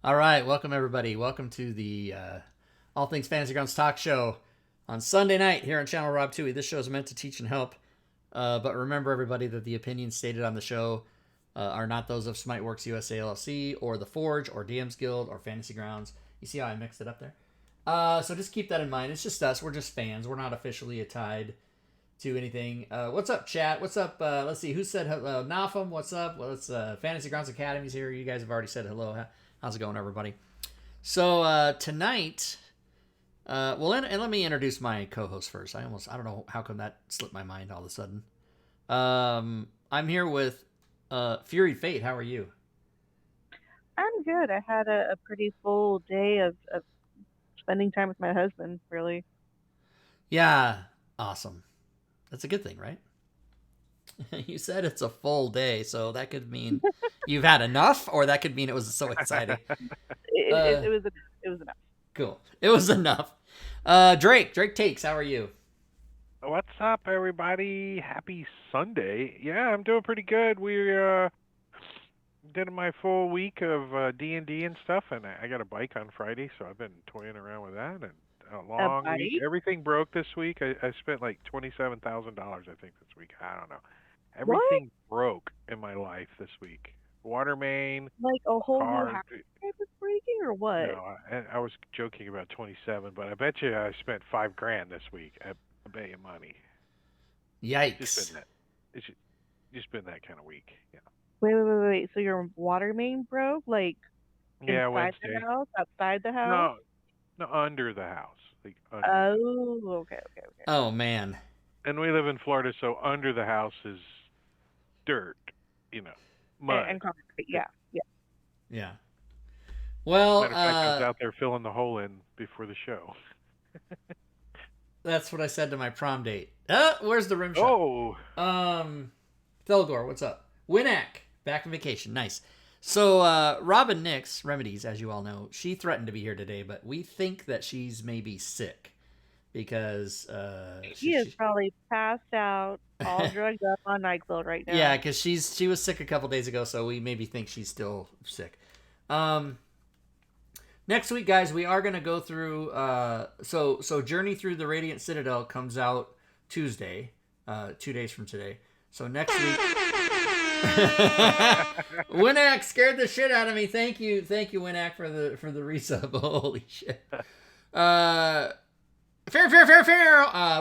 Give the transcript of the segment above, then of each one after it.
All right, welcome everybody. Welcome to the All Things Fantasy Grounds talk show on Sunday night here on Channel Rob Twohy. This show is meant to teach and help, but remember everybody that the opinions stated on the show are not those of Smiteworks USA LLC or The Forge or DM's Guild or Fantasy Grounds. You see how I mixed it up there? So just keep that in mind. It's just us. We're just fans. We're not officially tied to anything. What's up, chat? What's up? Let's see. Who said hello? Nafum, what's up? Well, it's Fantasy Grounds Academy's here. You guys have already said hello. How's it going, everybody? So tonight, and let me introduce my co-host first. I don't know how come that slipped my mind all of a sudden. I'm here with Fury Fate. How are you? I'm good. I had a pretty full day of spending time with my husband, really. Yeah, awesome. That's a good thing, right? You said it's a full day, so that could mean you've had enough, or that could mean it was so exciting. It was enough. Cool. It was enough. Drake Takes, how are you? What's up, everybody? Happy Sunday. Yeah, I'm doing pretty good. We did my full week of D&D and stuff, and I got a bike on Friday, so I've been toying around with that. And a long week. Everything broke this week. I spent like $27,000, I think, this week. I don't know. Everything broke in my life this week. Water main, like a whole new house was breaking, or what? No, I was joking about 27, but I bet you I spent $5,000 this week. I bet you money. Yikes! It's just been that kind of week. Yeah. Wait. So your water main broke, like inside Wednesday. the house, outside the house? No, under the house. Like okay. Oh man. And we live in Florida, so under the house is dirt, mud and concrete. Yeah. Well, matter of fact, I was out there filling the hole in before the show. That's what I said to my prom date. Where's the rim shot? Oh. Thelgor, what's up? Winak, back from vacation. Nice. So, Robin Nix, Remedies, as you all know, she threatened to be here today, but we think that she's maybe sick because she is probably passed out, all drugged up on NyQuil right now. Yeah, because she was sick a couple days ago, so we maybe think she's still sick. Next week, guys, we are going to go through. So Journey Through the Radiant Citadel comes out Tuesday, 2 days from today. So next week. Winak scared the shit out of me. Thank you, Winak, for the resub. Holy shit. Fair.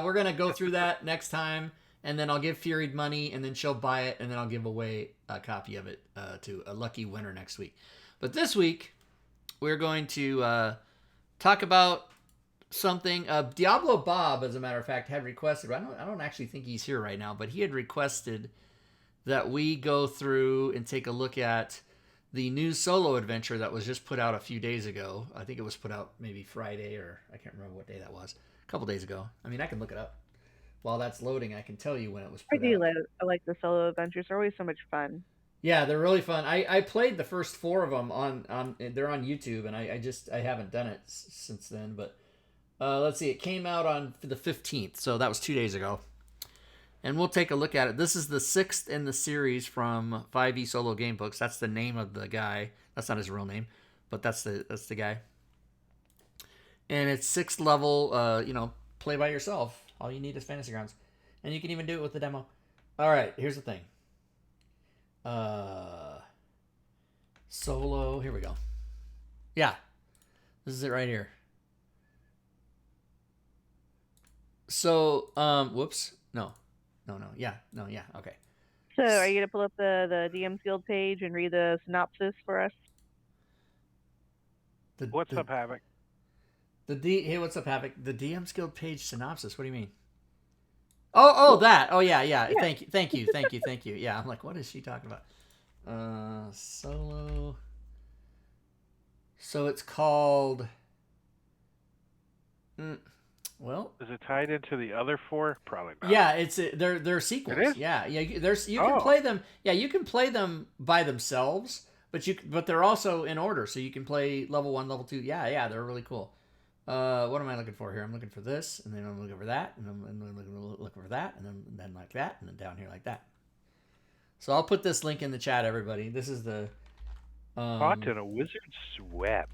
We're gonna go through that next time, and then I'll give Fury money, and then she'll buy it, and then I'll give away a copy of it to a lucky winner next week. But this week, we're going to talk about something. Diablo Bob, as a matter of fact, had requested. I don't actually think he's here right now, but he had requested that we go through and take a look at the new solo adventure that was just put out a few days ago. I think it was put out maybe Friday, or I can't remember what day that was. A couple days ago. I mean, I can look it up. While that's loading, I can tell you when it was put out. I like the solo adventures. They're always so much fun. Yeah, they're really fun. I played the first 4 of them they're on YouTube, and I haven't done it since then. But let's see, it came out on the 15th, so that was 2 days ago. And we'll take a look at it. This is the 6th in the series from 5e Solo Gamebooks. That's the name of the guy. That's not his real name, but that's the guy. And it's 6th level, play by yourself. All you need is Fantasy Grounds. And you can even do it with the demo. All right, here's the thing. Solo, here we go. Yeah, this is it right here. So, whoops. No, yeah, okay. So, are you going to pull up the DM's Guild page and read the synopsis for us? What's up, Havoc? Hey, what's up, Havoc? The DM's Guild page synopsis. What do you mean? Oh, that. Oh, yeah. Thank you. Yeah, I'm like, what is she talking about? Solo. So it's called. Well, is it tied into the other 4? Probably not. Yeah, they're sequels. It is? Yeah. You can play them. Yeah, you can play them by themselves, but they're also in order, so you can play level 1, level 2. Yeah, they're really cool. What am I looking for here? I'm looking for this, and then I'm looking for that, and I'm looking for that, and then like that, and then down here like that. So I'll put this link in the chat, everybody. This is the caught in a wizard's web.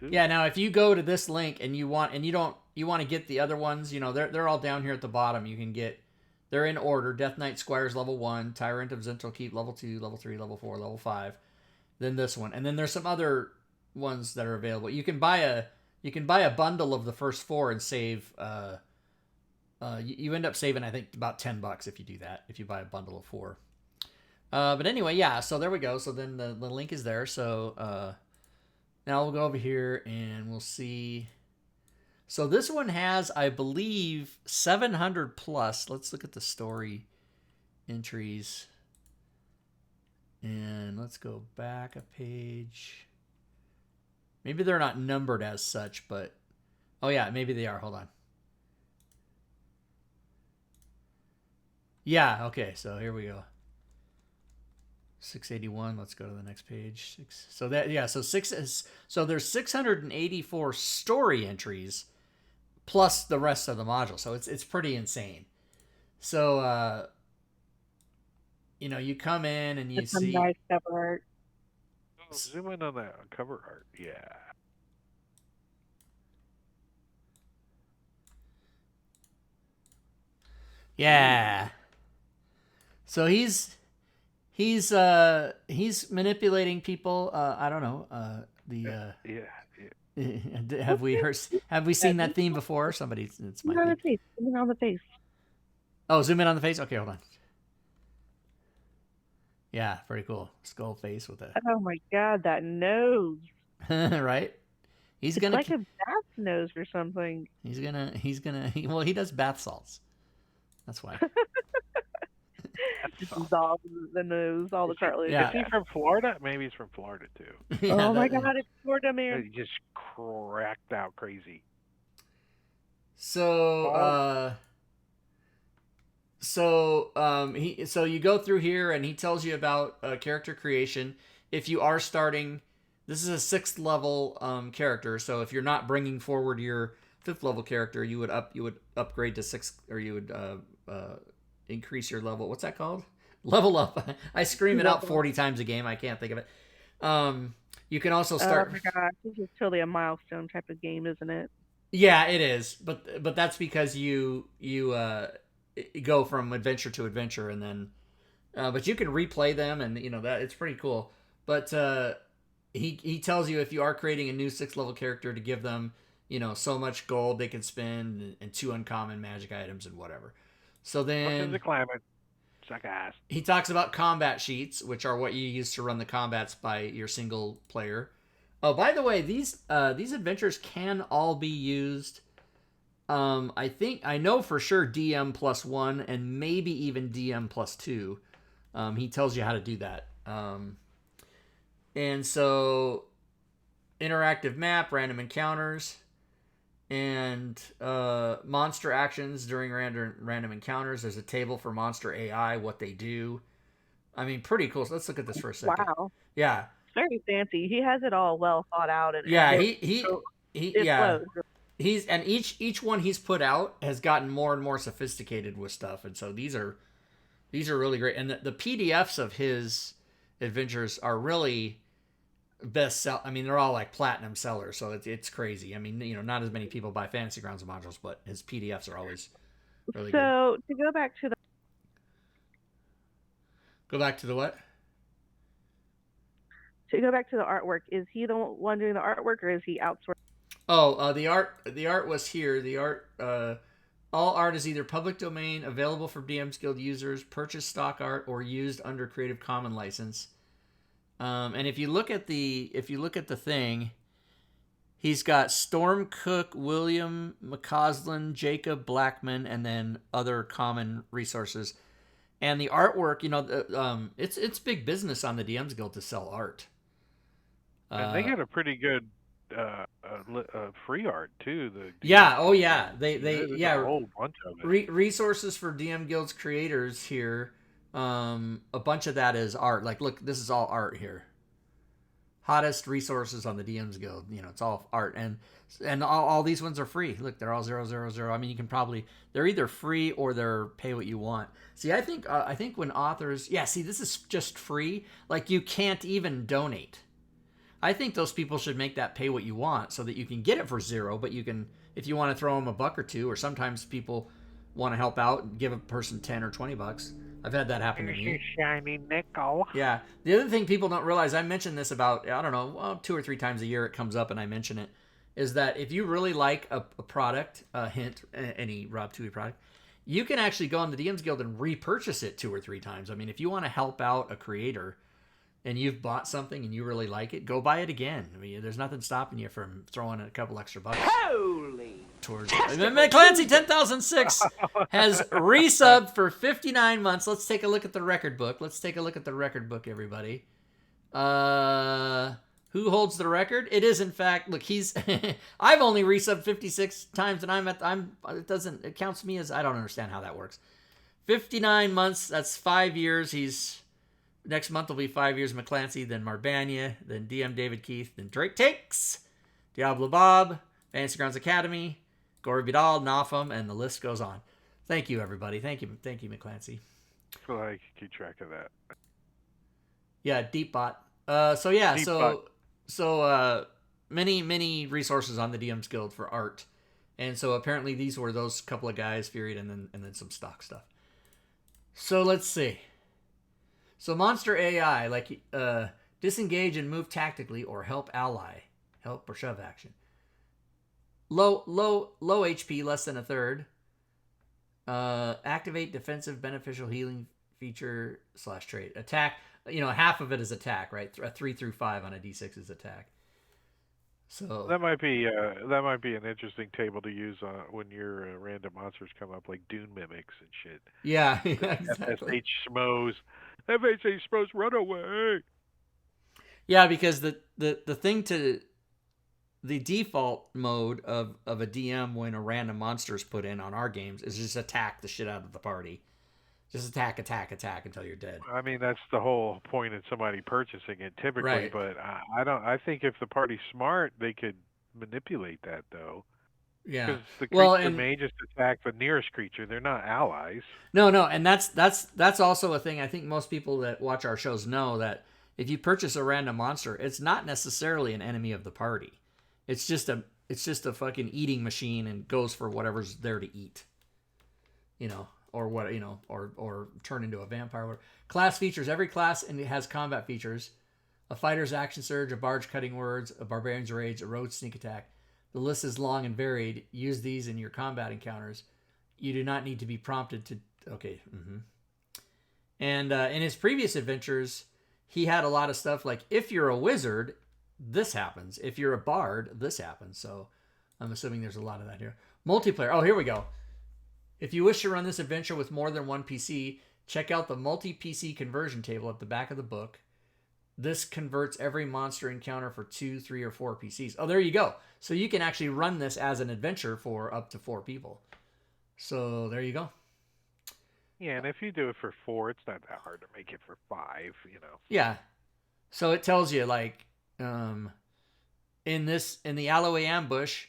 Ooh. Yeah. Now, if you go to this link and you want to get the other ones, they're all down here at the bottom. You can get. They're in order: Death Knight Squires level 1, Tyrant of Zental Keep level 2, level 3, level 4, level 5. Then this one, and then there's some other ones that are available. You can buy a bundle of the first 4 and save. You end up saving, I think, about $10 if you do that. If you buy a bundle of 4. But anyway, yeah. So there we go. So then the link is there. So now we'll go over here and we'll see. So this one has, I believe, 700 plus. Let's look at the story entries. And let's go back a page. Maybe they're not numbered as such, but... Oh, yeah, maybe they are. Hold on. Yeah, okay, so here we go. 681. Let's go to the next page. So there's 684 story entries plus the rest of the module. So it's pretty insane. So you come in and you see nice cover art. Oh, zoom in on that cover art. Yeah. Yeah. So he's manipulating people. I don't know. Have we seen that theme before? It's my Zoom on the face. Zoom on the face. Oh, zoom in on the face. Okay, hold on. Yeah, pretty cool. Skull face with a. Oh my god, that nose. Right? It's like a bath nose or something. Well, he does bath salts. That's why. Dissolve the nose, all the cartilage. Yeah. Is he from Florida? Maybe he's from Florida too. Yeah, oh my god, it's Florida, man. He just cracked out crazy. So you go through here and he tells you about character creation. If you are starting, this is a 6th level character. So if you're not bringing forward your 5th level character, you would upgrade to 6th, or you would increase your level. What's that called? Level up. I scream it out 40 times a game. I can't think of it. You can also start. Oh my gosh, this is totally a milestone type of game, isn't it? Yeah, it is. But that's because you go from adventure to adventure, and then but you can replay them, and that it's pretty cool. But he tells you if you are creating a new 6th level character to give them so much gold they can spend and 2 uncommon magic items and whatever. So then the climate. Suck ass. He talks about combat sheets, which are what you use to run the combats by your single player. Oh, by the way, these adventures can all be used. I know for sure DM +1 and maybe even DM +2. He tells you how to do that. And so interactive map, random encounters, and monster actions during random encounters. There's a table for monster AI, what they do. I mean, pretty cool. So let's look at this for a second. Wow. Yeah. Very fancy. He has it all well thought out. And yeah, he's and each one he's put out has gotten more and more sophisticated with stuff, and so these are really great. And the PDFs of his adventures are really I mean, they're all like platinum sellers, so it's crazy. I mean, not as many people buy Fantasy Grounds modules, but his PDFs are always Really good. So to go back to Go back to the what? the artwork, is he the one doing the artwork, or is he outsourced? Oh, the art was here. The art, all art is either public domain, available for DM's Guild users, purchase stock art, or used under Creative Commons license. And if you look at the thing, he's got Storm Cook, William McCausland, Jacob Blackman, and then other common resources. And the artwork, it's big business on the DM's Guild to sell art. And they got a pretty good free art too. Yeah, oh yeah, There's a whole bunch of it. Resources for DM Guild's creators here. A bunch of that is art. Like, look, this is all art here. Hottest resources on the DM's Guild. It's all art, and all these ones are free. Look, they're all 000. I mean, you can probably, they're either free or they're pay what you want. See, I think when authors, see, this is just free. Like, you can't even donate. I think those people should make that pay what you want so that you can get it for 0, but you can, if you want to throw them a buck or two, or sometimes people want to help out and give a person 10 or 20 bucks. I've had that happen to me. Shiny nickel. Yeah. The other thing people don't realize, I mention this about, I don't know, 2 or 3 times a year it comes up and I mention it, is that if you really like a product, any Rob Twohy product, you can actually go on the DM's Guild and repurchase it 2 or 3 times. I mean, if you want to help out a creator, and you've bought something and you really like it, go buy it again. I mean, there's nothing stopping you from throwing a couple extra bucks. Holy! Towards it. Clancy 10,006 has resubbed for 59 months. Let's take a look at the record book. Everybody. Who holds the record? It is, in fact, look, he's I've only resubbed 56 times, and it counts me as, I don't understand how that works. 59 months, that's 5 years. Next month will be 5 years McClancy, then Marbania, then DM David Keith, then Drake Takes, Diablo Bob, Fantasy Grounds Academy, Gory Vidal, Nafum, and the list goes on. Thank you, everybody. Thank you, McClancy. I feel like I can keep track of that. Yeah, Deepbot. Many resources on the DM's Guild for art, and so apparently these were those couple of guys, Furied, and then some stock stuff. So let's see. So monster AI, like disengage and move tactically, or help ally, help or shove action. Low HP, less than a third. Activate defensive beneficial healing feature / trait. Attack, half of it is attack, right? A 3 through 5 on a D6 is attack. So that might be an interesting table to use when your random monsters come up, like Dune mimics and shit. Yeah, exactly. FHH Schmoes, run away. Yeah, because the default mode of a DM when a random monster is put in on our games is just attack the shit out of the party. Just attack until you're dead. I mean, that's the whole point in somebody purchasing it typically, right. But I think if the party's smart, they could manipulate that though. Yeah. Because the creature may just attack the nearest creature. They're not allies. No, and that's also a thing. I think most people that watch our shows know that if you purchase a random monster, it's not necessarily an enemy of the party. It's just a fucking eating machine and goes for whatever's there to eat. Or what, or turn into a vampire. Class features. Every class has combat features. A fighter's action surge, a bard's cutting words, a barbarian's rage, a rogue's sneak attack. The list is long and varied. Use these in your combat encounters. You do not need to be prompted to... Okay. Mm-hmm. And in his previous adventures, he had a lot of stuff like, if you're a wizard, this happens. If you're a bard, this happens. So I'm assuming there's a lot of that here. Multiplayer. Oh, here we go. If you wish to run this adventure with more than one PC, check out the multi-PC conversion table at the back of the book. This converts every monster encounter for 2, 3, or 4 PCs. Oh, there you go. So you can actually run this as an adventure for up to 4 people. So there you go. Yeah, and if you do it for 4, it's not that hard to make it for 5, Yeah. So it tells you, like, in the Alloway ambush,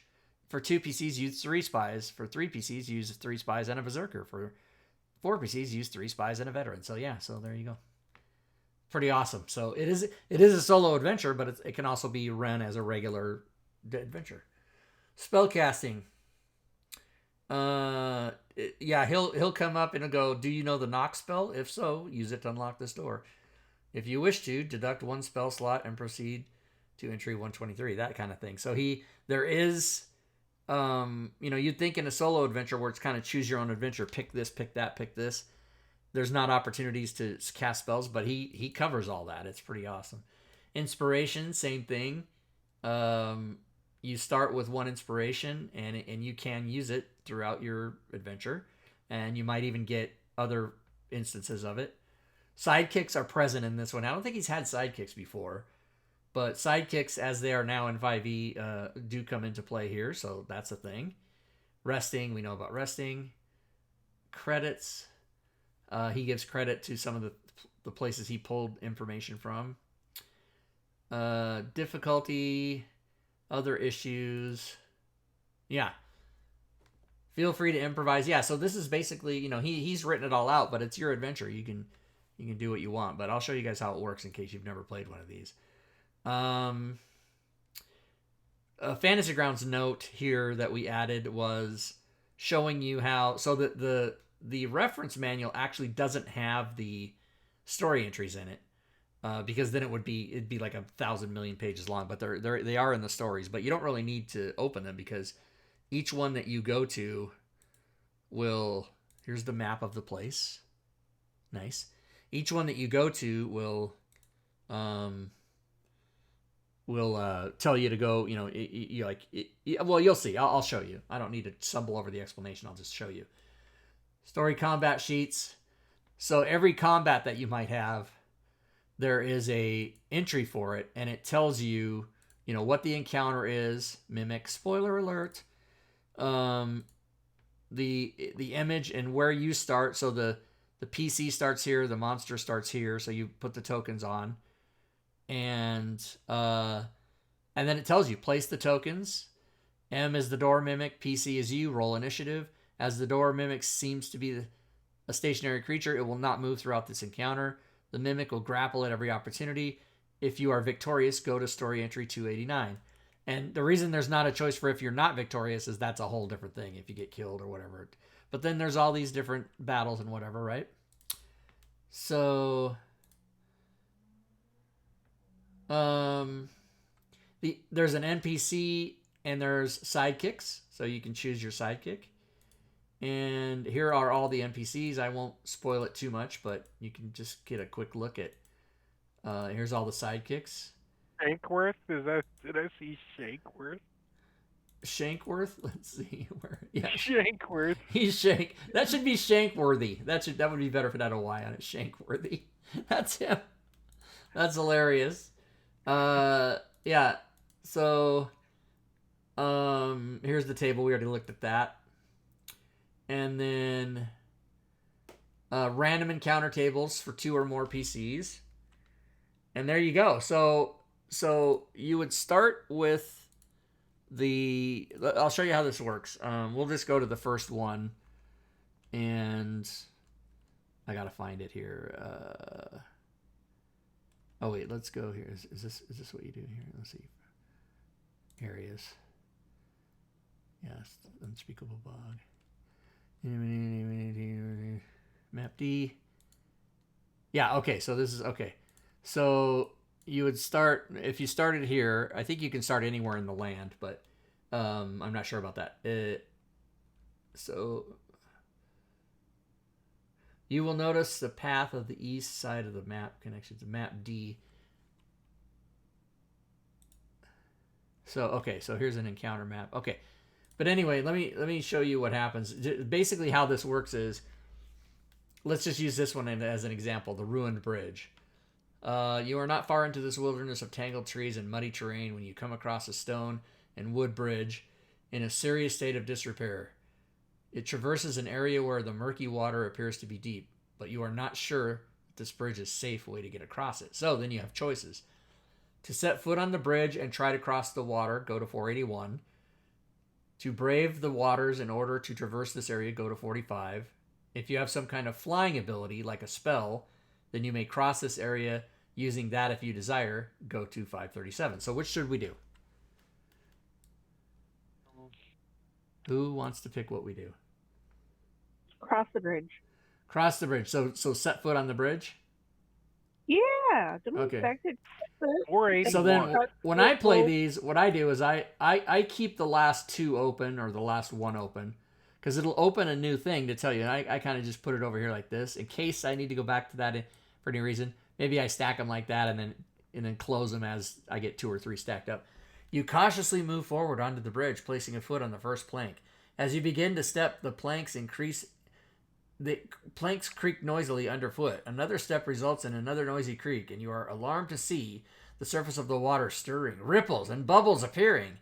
for 2 PCs, use 3 spies. For 3 PCs, use 3 spies and a berserker. For 4 PCs, use 3 spies and a veteran. So yeah, so there you go. Pretty awesome. So it is a solo adventure, but it can also be run as a regular adventure. Spellcasting. yeah, he'll come up and he'll go, "Do you know the knock spell? If so, use it to unlock this door. If you wish to, deduct one spell slot and proceed to entry 123." That kind of thing. So there is, you'd think in a solo adventure where it's kind of choose your own adventure, pick this, pick that, pick this. There's not opportunities to cast spells, but he covers all that. It's pretty awesome. Inspiration, same thing. You start with one inspiration, and you can use it throughout your adventure, and you might even get other instances of it. Sidekicks are present in this one. I don't think he's had sidekicks before, but sidekicks, as they are now in 5e, do come into play here, so that's a thing. Resting, we know about resting. Credits, he gives credit to some of the places he pulled information from. Difficulty, other issues. Yeah. Feel free to improvise. Yeah, so this is basically, he's written it all out, but it's your adventure. You can do what you want, but I'll show you guys how it works in case you've never played one of these. A Fantasy Grounds note here that we added was showing you how, so the reference manual actually doesn't have the story entries in it, because then it'd be like 1,000 million pages long, but they are in the stories, but you don't really need to open them because each one that you go to here's the map of the place. Nice. Each one that you go to will tell you to go, well, you'll see. I'll show you. I don't need to stumble over the explanation. I'll just show you. Story combat sheets. So every combat that you might have, there is a entry for it, and it tells you, what the encounter is. Mimic, spoiler alert. The image and where you start. So the PC starts here, the monster starts here. So you put the tokens on, and then it tells you place the tokens. M is the door mimic. PC is you. Roll initiative. As the door mimic seems to be a stationary creature, it will not move throughout this encounter. The mimic will grapple at every opportunity. If you are victorious, go to story entry 289. And the reason there's not a choice for if you're not victorious is that's a whole different thing if you get killed or whatever. But then there's all these different battles and whatever, right? So there's an NPC and there's sidekicks, so you can choose your sidekick. And here are all the NPCs. I won't spoil it too much, but you can just get a quick look at. Here's all the sidekicks. Shankworth? Did I see Shankworth? Shankworth? Let's see where. Yeah, Shankworth. He's Shank. That should be Shankworthy. That would be better if it had a Y on it. Shankworthy. That's him. That's hilarious. Yeah. So, here's the table. We already looked at that. And then random encounter tables for 2 or more PCs. And there you go. So you would start with I'll show you how this works. We'll just go to the first one, and I gotta find it here. Oh wait, let's go here. Is this what you do here? Let's see. Areas. Yes, unspeakable bog. Map D. Yeah, okay, so this is okay. So you would start, if you started here, I think you can start anywhere in the land, but I'm not sure about that. So you will notice the path of the east side of the map connection to map D. So, okay, so here's an encounter map. Okay. But anyway, let me show you what happens. Basically how this works is, let's just use this one as an example, the ruined bridge. You are not far into this wilderness of tangled trees and muddy terrain when you come across a stone and wood bridge in a serious state of disrepair. It traverses an area where the murky water appears to be deep, but you are not sure that this bridge is a safe way to get across it. So then you have choices. To set foot on the bridge and try to cross the water, go to 481. To brave the waters in order to traverse this area, go to 45. If you have some kind of flying ability, like a spell, then you may cross this area using that if you desire, go to 537. So which should we do? Who wants to pick what we do? Cross the bridge. Cross the bridge. So set foot on the bridge. Yeah. Don't we Okay. expect it? First? 481. So then when I play these, what I do is I keep the last 2 open or the last 1 open because it'll open a new thing to tell you. And I kind of just put it over here like this in case I need to go back to that for any reason. Maybe I stack them like that and then close them as I get 2 or 3 stacked up. You cautiously move forward onto the bridge, placing a foot on the first plank. As you begin to step, the planks creak noisily underfoot. Another step results in another noisy creak, and you are alarmed to see the surface of the water stirring, ripples and bubbles appearing.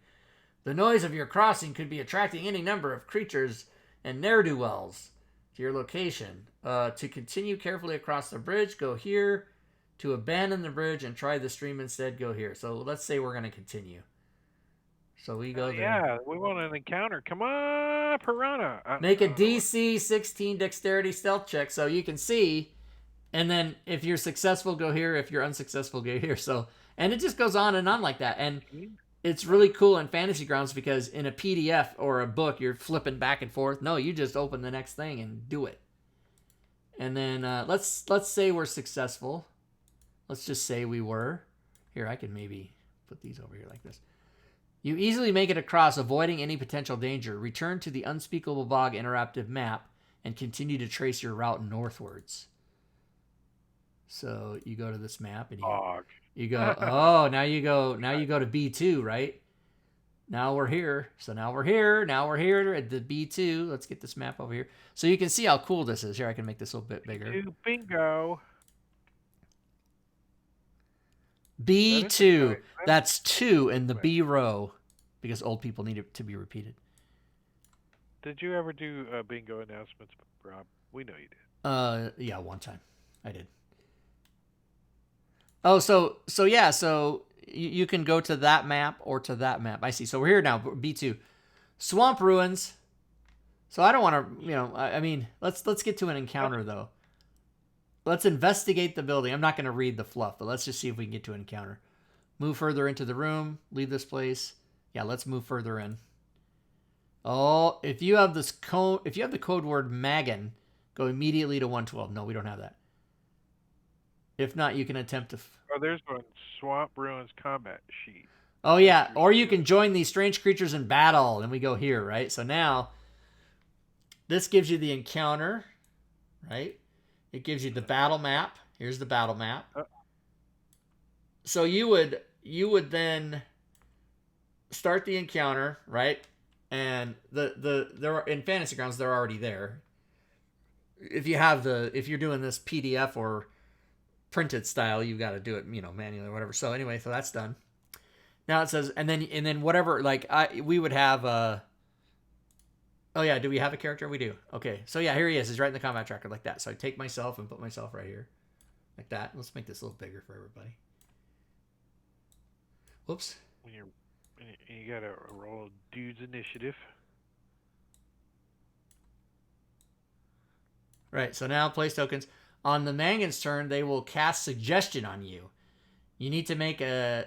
The noise of your crossing could be attracting any number of creatures and ne'er-do-wells to your location. To continue carefully across the bridge, go here. To abandon the bridge and try the stream instead, go here. So let's say we're going to continue. So we go there. Yeah, we want an encounter. Come on, Piranha. Make a DC 16 dexterity stealth check so you can see. And then if you're successful, go here. If you're unsuccessful, go here. So, and it just goes on and on like that. And it's really cool in Fantasy Grounds because in a PDF or a book, you're flipping back and forth. No, you just open the next thing and do it. And then let's say we're successful. Let's just say we were. Here, I can maybe put these over here like this. You easily make it across, avoiding any potential danger. Return to the Unspeakable Bog interactive map and continue to trace your route northwards. So you go to this map and you go, oh, now you go to B2, right? Now we're here. So now we're here at the B2. Let's get this map over here. So you can see how cool this is. Here, I can make this a little bit bigger. Bingo. B2. That's 2 in the B row because old people need it to be repeated. Did you ever do bingo announcements, Rob? We know you did. Yeah, one time I did. Oh, so yeah, so you can go to that map or to that map. I see. So we're here now, B2. Swamp Ruins. So I don't want to, I mean, let's get to an encounter though. Let's investigate the building. I'm not going to read the fluff, but let's just see if we can get to an encounter. Move further into the room. Leave this place. Yeah, let's move further in. Oh, if you have the code word Magan, go immediately to 112. No, we don't have that. If not, you can attempt to... Oh, there's one. Swamp Ruins combat sheet. Oh, yeah. Or you can join these strange creatures in battle. And we go here, right? So now, this gives you the encounter, right? It gives you the battle map. Here's the battle map. So you would then start the encounter, right? And there are, in Fantasy Grounds they're already there. If you're doing this PDF or printed style, you've got to do it, manually or whatever. So anyway, so that's done. Now it says and then whatever, like we would have oh yeah, do we have a character? We do. Okay. So yeah, here he is. He's right in the combat tracker like that. So I take myself and put myself right here. Like that. Let's make this a little bigger for everybody. Whoops. You got to roll dude's initiative. Right. So now place tokens. On the Mangan's turn, they will cast suggestion on you. You need to make you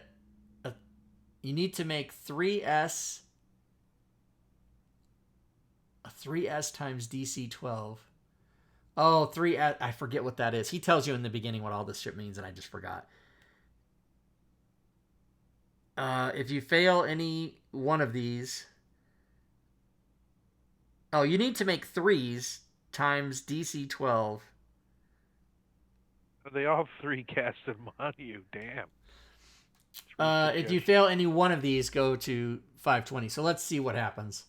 need to make 3S 3S times DC 12. Oh, 3S. I forget what that is. He tells you in the beginning what all this shit means, and I just forgot. If you fail any one of these... Oh, you need to make 3s times DC 12. They all 3 cast them on you. Damn. If you fail any one of these, go to 520. So let's see what happens.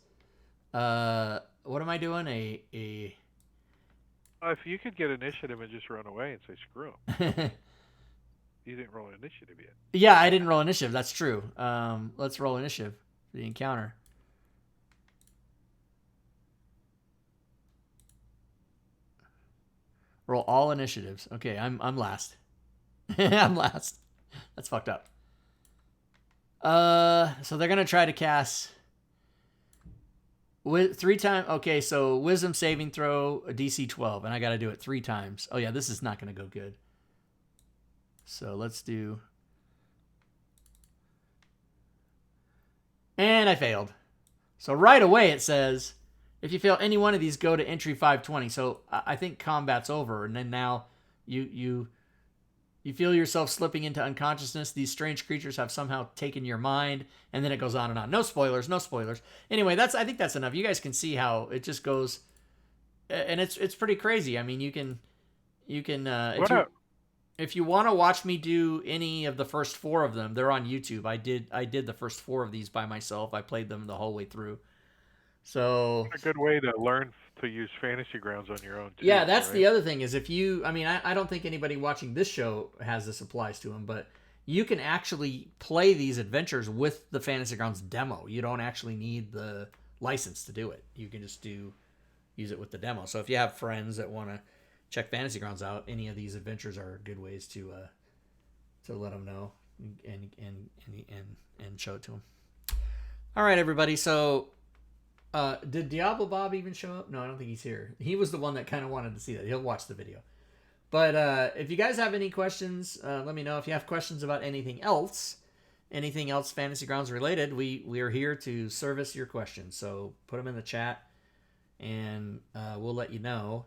What am I doing? If you could get initiative and just run away and say screw them. You didn't roll initiative yet. Yeah, I didn't roll initiative. That's true. Let's roll initiative for the encounter. Roll all initiatives. Okay, I'm last. I'm last. That's fucked up. So they're gonna try to cast with 3 times. Okay, so wisdom saving throw, a DC 12, and I got to do it 3 times. Oh yeah, this is not gonna go good. So let's do. And I failed. So right away it says, if you fail any one of these, go to entry 520. So I think combat's over, and then now you feel yourself slipping into unconsciousness. These strange creatures have somehow taken your mind, and then it goes on and on. No spoilers, no spoilers. Anyway, I think that's enough. You guys can see how it just goes, and it's pretty crazy. I mean, you can if you want to watch me do any of the first 4 of them, they're on YouTube. I did the first 4 of these by myself. I played them the whole way through. So a good way to learn to use Fantasy Grounds on your own too. Yeah, that's right? the other thing is if you, I mean, I don't think anybody watching this show has this applies to them, but you can actually play these adventures with the Fantasy Grounds demo. You don't actually need the license to do it. You can just use it with the demo. So if you have friends that want to check Fantasy Grounds out, any of these adventures are good ways to let them know and show it to them. All right, everybody. So did Diablo Bob even show up? No, I don't think he's here. He was the one that kind of wanted to see that. He'll watch the video. But if you guys have any questions, let me know. If you have questions about anything else Fantasy Grounds related, we are here to service your questions. So put them in the chat, and we'll let you know.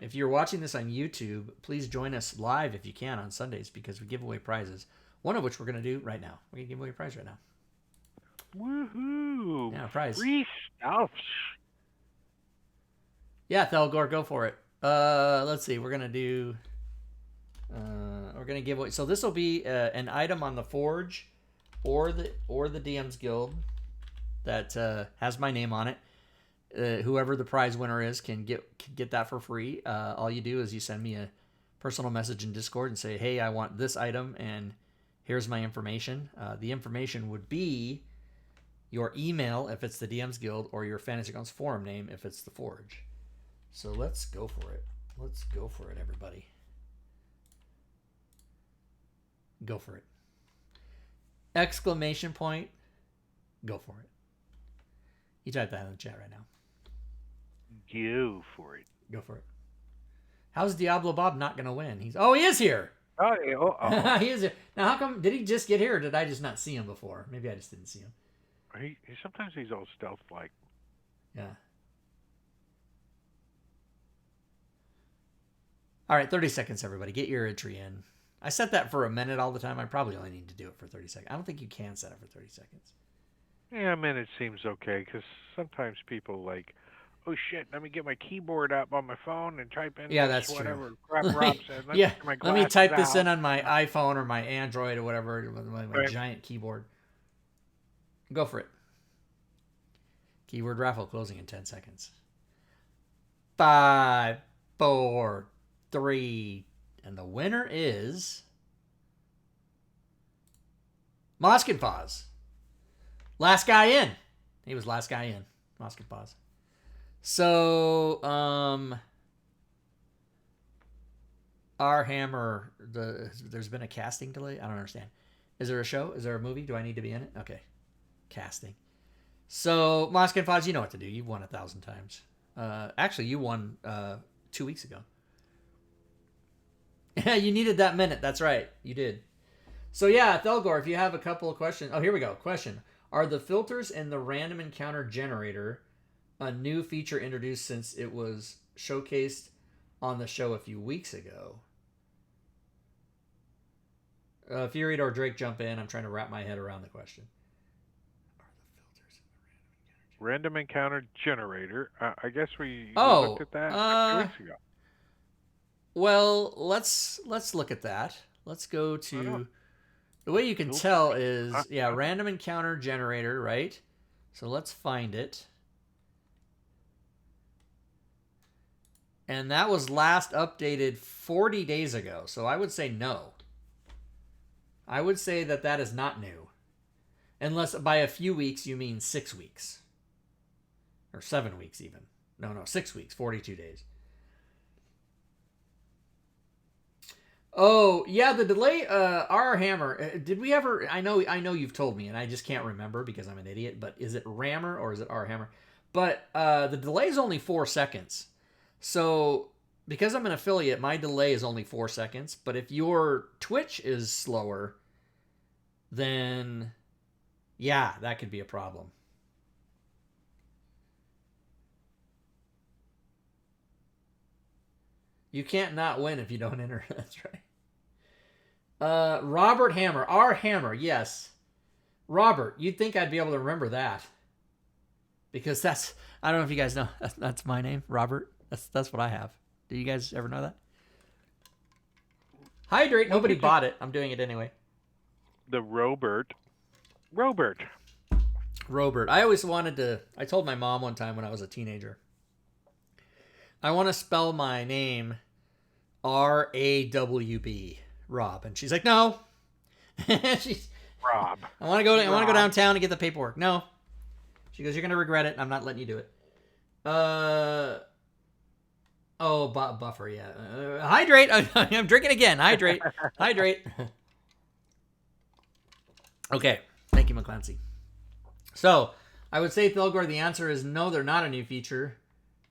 If you're watching this on YouTube, please join us live if you can on Sundays, because we give away prizes. One of which we're going to do right now. We're going to give away a prize right now. Woohoo! Yeah, prize. Free stuff. Yeah, Thelgor, go for it. Let's see. We're gonna do. We're gonna give away. So this will be an item on the Forge, or the DM's Guild, that has my name on it. Whoever the prize winner is can get that for free. All you do is you send me a personal message in Discord and say, "Hey, I want this item, and here's my information." The information would be your email if it's the DM's Guild, or your Fantasy Grounds forum name if it's the Forge. So let's go for it. Let's go for it, everybody. Go for it. Exclamation point. Go for it. You type that in the chat right now. Go for it. Go for it. How's Diablo Bob not going to win? He is here. Oh. He is here. Now, how come, did he just get here, or did I just not see him before? Maybe I just didn't see him. Sometimes he's all stealth-like. Yeah. All right, 30 seconds, everybody. Get your entry in. I set that for a minute all the time. I probably only need to do it for 30 seconds. I don't think you can set it for 30 seconds. Yeah, a minute seems okay, because sometimes people like, oh shit, let me get my keyboard up on my phone and type in that's whatever true. crap Rob said. Let me type this in on my iPhone or my Android or whatever, with my giant keyboard. Go for it. Keyword raffle closing in 10 seconds. 5, 4, 3, and the winner is Moskinpause. Last guy in. He was last guy in. Moskinpause. So, our Hammer, there's been a casting delay? I don't understand. Is there a show? Is there a movie? Do I need to be in it? Okay. Casting. So, Moskinpause, you know what to do. You've won 1,000 times. Actually, you won 2 weeks ago. Yeah, you needed that minute. That's right. You did. So, yeah, Thelgor, if you have a couple of questions. Oh, here we go. Question. Are the filters in the random encounter generator a new feature introduced since it was showcased on the show a few weeks ago? Fury or Drake, jump in. I'm trying to wrap my head around the question. Random encounter generator. I guess we looked at that 2 weeks ago. Well, let's look at that. Let's go to the way you can tell is random encounter generator, right? So let's find it. And that was last updated 40 days ago. So I would say no. I would say that is not new. Unless by a few weeks you mean 6 weeks. Or 7 weeks even. No, 6 weeks, 42 days. Oh, yeah, the delay, our Hammer, did we ever, I know you've told me, and I just can't remember because I'm an idiot, but is it Rammer or is it our Hammer? But the delay is only 4 seconds. So, because I'm an affiliate, my delay is only 4 seconds, but if your Twitch is slower, then, yeah, that could be a problem. You can't not win if you don't enter. That's right. Robert Hammer. R. Hammer. Yes. Robert, you'd think I'd be able to remember that. Because that's... I don't know if you guys know. That's my name. Robert. That's what I have. Do you guys ever know that? Hydrate. Nobody bought it. I'm doing it anyway. The Robert. I always wanted to... I told my mom one time when I was a teenager, I want to spell my name R-A-W-B. Rob. And she's like, no. She's... Rob. I want to go downtown and get the paperwork. No. She goes, you're going to regret it. I'm not letting you do it. Buffer, yeah. Hydrate. I'm drinking again. Hydrate. Okay. Thank you, McClancy. So, I would say, Thelgor, the answer is no, they're not a new feature.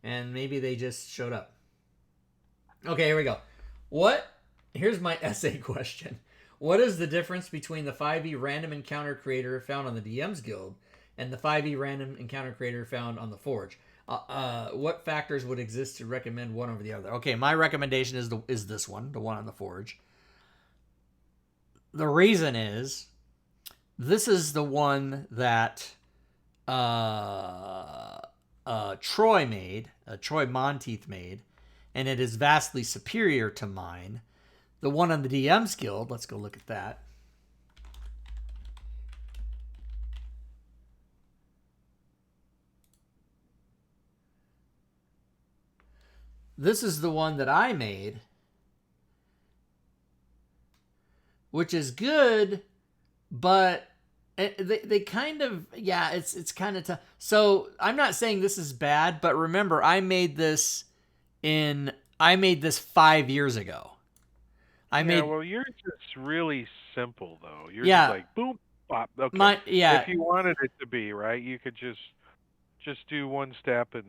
And maybe they just showed up. Okay, here we go. Here's my essay question. What is the difference between the 5e random encounter creator found on the DM's Guild and the 5e random encounter creator found on the Forge? What factors would exist to recommend one over the other? Okay, my recommendation is this one, the one on the Forge. The reason is, this is the one that Troy made, Troy Monteith made, and it is vastly superior to mine. The one on the DM's Guild, let's go look at that. This is the one that I made, which is good, but they kind of, yeah, it's kind of tough. So I'm not saying this is bad, but remember, I made this 5 years ago. Well, yours is really simple though. Yours is like boom, pop. Okay. If you wanted it to be right, you could just do one step and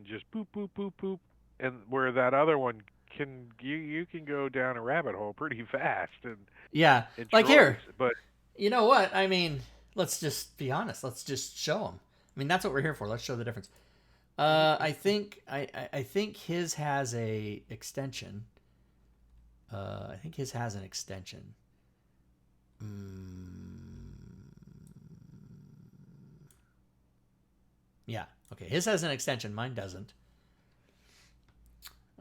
just boop boop boop boop, and where that other one you can go down a rabbit hole pretty fast and like here. But you know what? I mean, let's just be honest. Let's just show them. I mean, that's what we're here for. Let's show the difference. I think his has a extension. I think his has an extension. Yeah. Okay. His has an extension. Mine doesn't.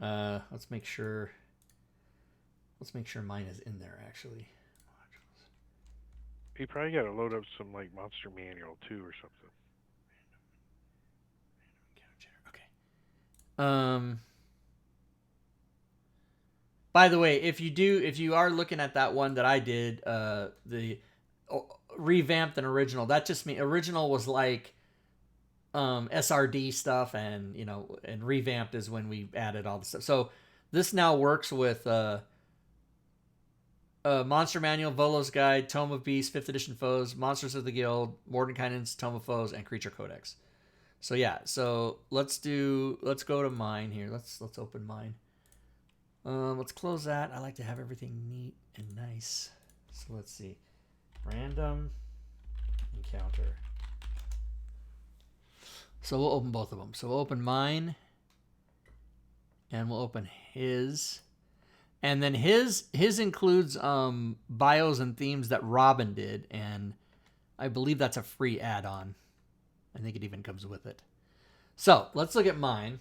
Let's make sure mine is in there actually. You probably got to load up some like Monster Manual too or something. Okay. By the way, if you are looking at that one that I did, the revamped and original, that just means original was like SRD stuff, and and revamped is when we added all the stuff. So this now works with Monster Manual, Volo's Guide, Tome of Beasts, 5th edition Foes, Monsters of the Guild, Mordenkainen's Tome of Foes, and Creature Codex. So yeah, so let's go to mine here. Let's open mine. Let's close that. I like to have everything neat and nice. So let's see. Random encounter. So we'll open both of them. So we'll open mine, and we'll open his. And then his includes bios and themes that Robin did, and I believe that's a free add-on. I think it even comes with it. So let's look at mine,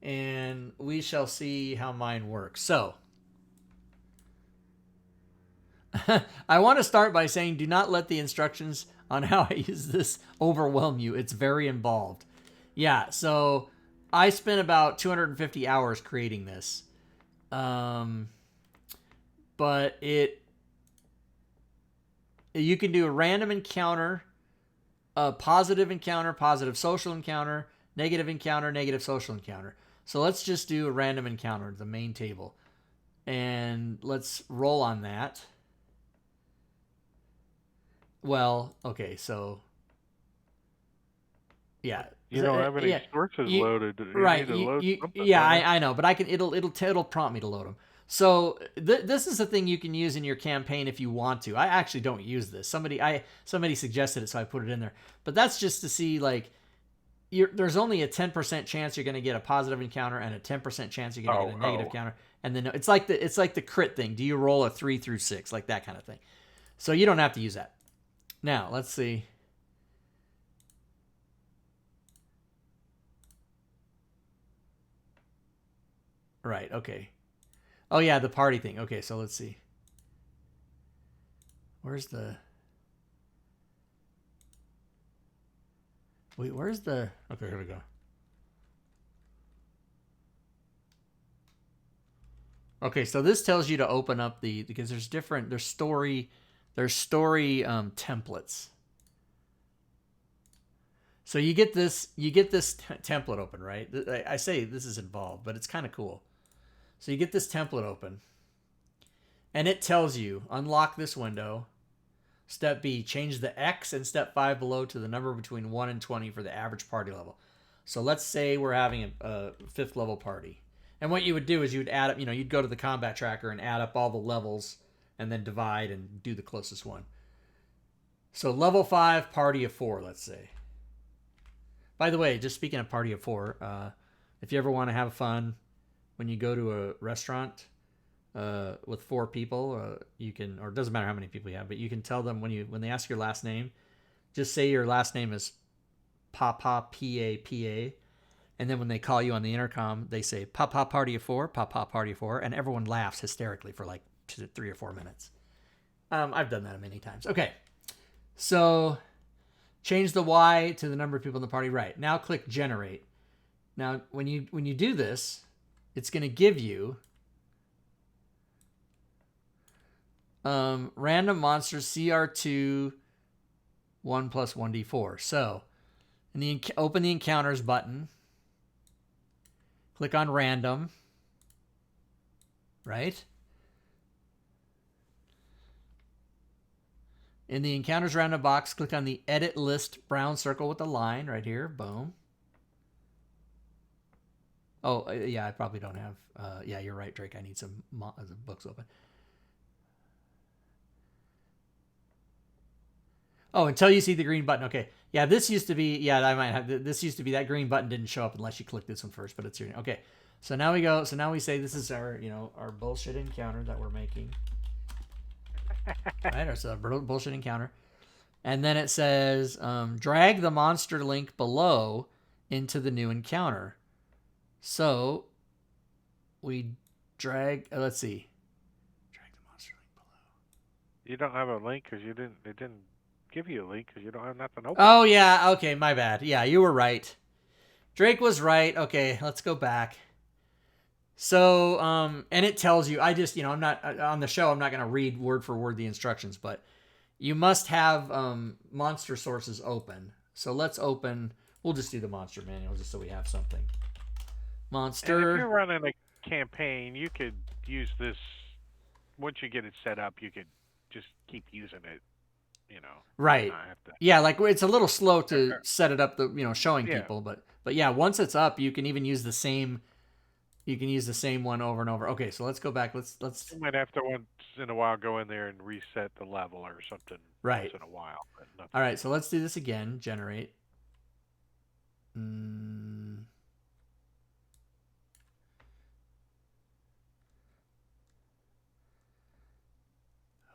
and we shall see how mine works. So I want to start by saying, do not let the instructions on how I use this overwhelm you. It's very involved. Yeah, so I spent about 250 hours creating this. But you can do a random encounter, a positive encounter, positive social encounter, negative social encounter. So let's just do a random encounter, the main table, and let's roll on that. Well, okay, so yeah. You don't have any sources loaded. Right. I know, but I can. It'll prompt me to load them. So this is a thing you can use in your campaign if you want to. I actually don't use this. Somebody suggested it, so I put it in there. But that's just to see, like, there's only a 10% chance you're going to get a positive encounter and a 10% chance you're going to get a negative counter. And then it's like the crit thing. Do you roll a 3 through 6, like that kind of thing? So you don't have to use that. Now let's see. Right. Okay. Oh yeah, the party thing. Okay, so let's see. Where's the? Wait, where's the? Okay, here we go. Okay, so this tells you to open up because there's story templates. So you get this template open, right? I say this is involved, but it's kind of cool. So you get this template open, and it tells you unlock this window. Step B, change the X in step 5 below to the number between 1 and 20 for the average party level. So let's say we're having a 5th level party. And what you would do is you would add up, you'd go to the combat tracker and add up all the levels and then divide and do the closest one. So level 5, party of 4, let's say. By the way, just speaking of party of 4, if you ever want to have fun when you go to a restaurant with 4 people, you can, or it doesn't matter how many people you have, but you can tell them when they ask your last name, just say your last name is Papa, P-A-P-A. And then when they call you on the intercom, they say, Papa Party of 4, Papa Party of 4, and everyone laughs hysterically for like 3 or 4 minutes. I've done that many times. Okay, so change the Y to the number of people in the party. Right, now click Generate. Now, when you do this, it's going to give you random monsters CR2 1 plus 1d4. So, open the Encounters button. Click on Random, right? In the Encounters Random box, click on the Edit List brown circle with a line right here. Boom. Oh, yeah, I probably don't have... yeah, you're right, Drake. I need some books open. Oh, until you see the green button. Okay. Yeah, this used to be... Yeah, I might have... This used to be... That green button didn't show up unless you click this one first, but it's here. Okay. So now we go... So now we say this is our, our bullshit encounter that we're making. Right? It's a bullshit encounter. And then it says, drag the monster link below into the new encounter. So we drag... let's see. Drag the monster link below. You don't have a link because it didn't give you a link because you don't have nothing open. Oh, yeah. Okay, my bad. Yeah, you were right. Drake was right. Okay, let's go back. So, and it tells you, I'm not, on the show, I'm not going to read word for word the instructions, but you must have monster sources open. So let's open, we'll just do the monster manual just so we have something. Monster. And if you're running a campaign, you could use this, once you get it set up, you could just keep using it. Right. Yeah, like it's a little slow to set it up, showing people, but yeah, once it's up, you can even use the same one over and over. Okay, so let's go back. Let's You might have to once in a while go in there and reset the level or something. Right. Once in a while. All right, so let's do this again. Generate.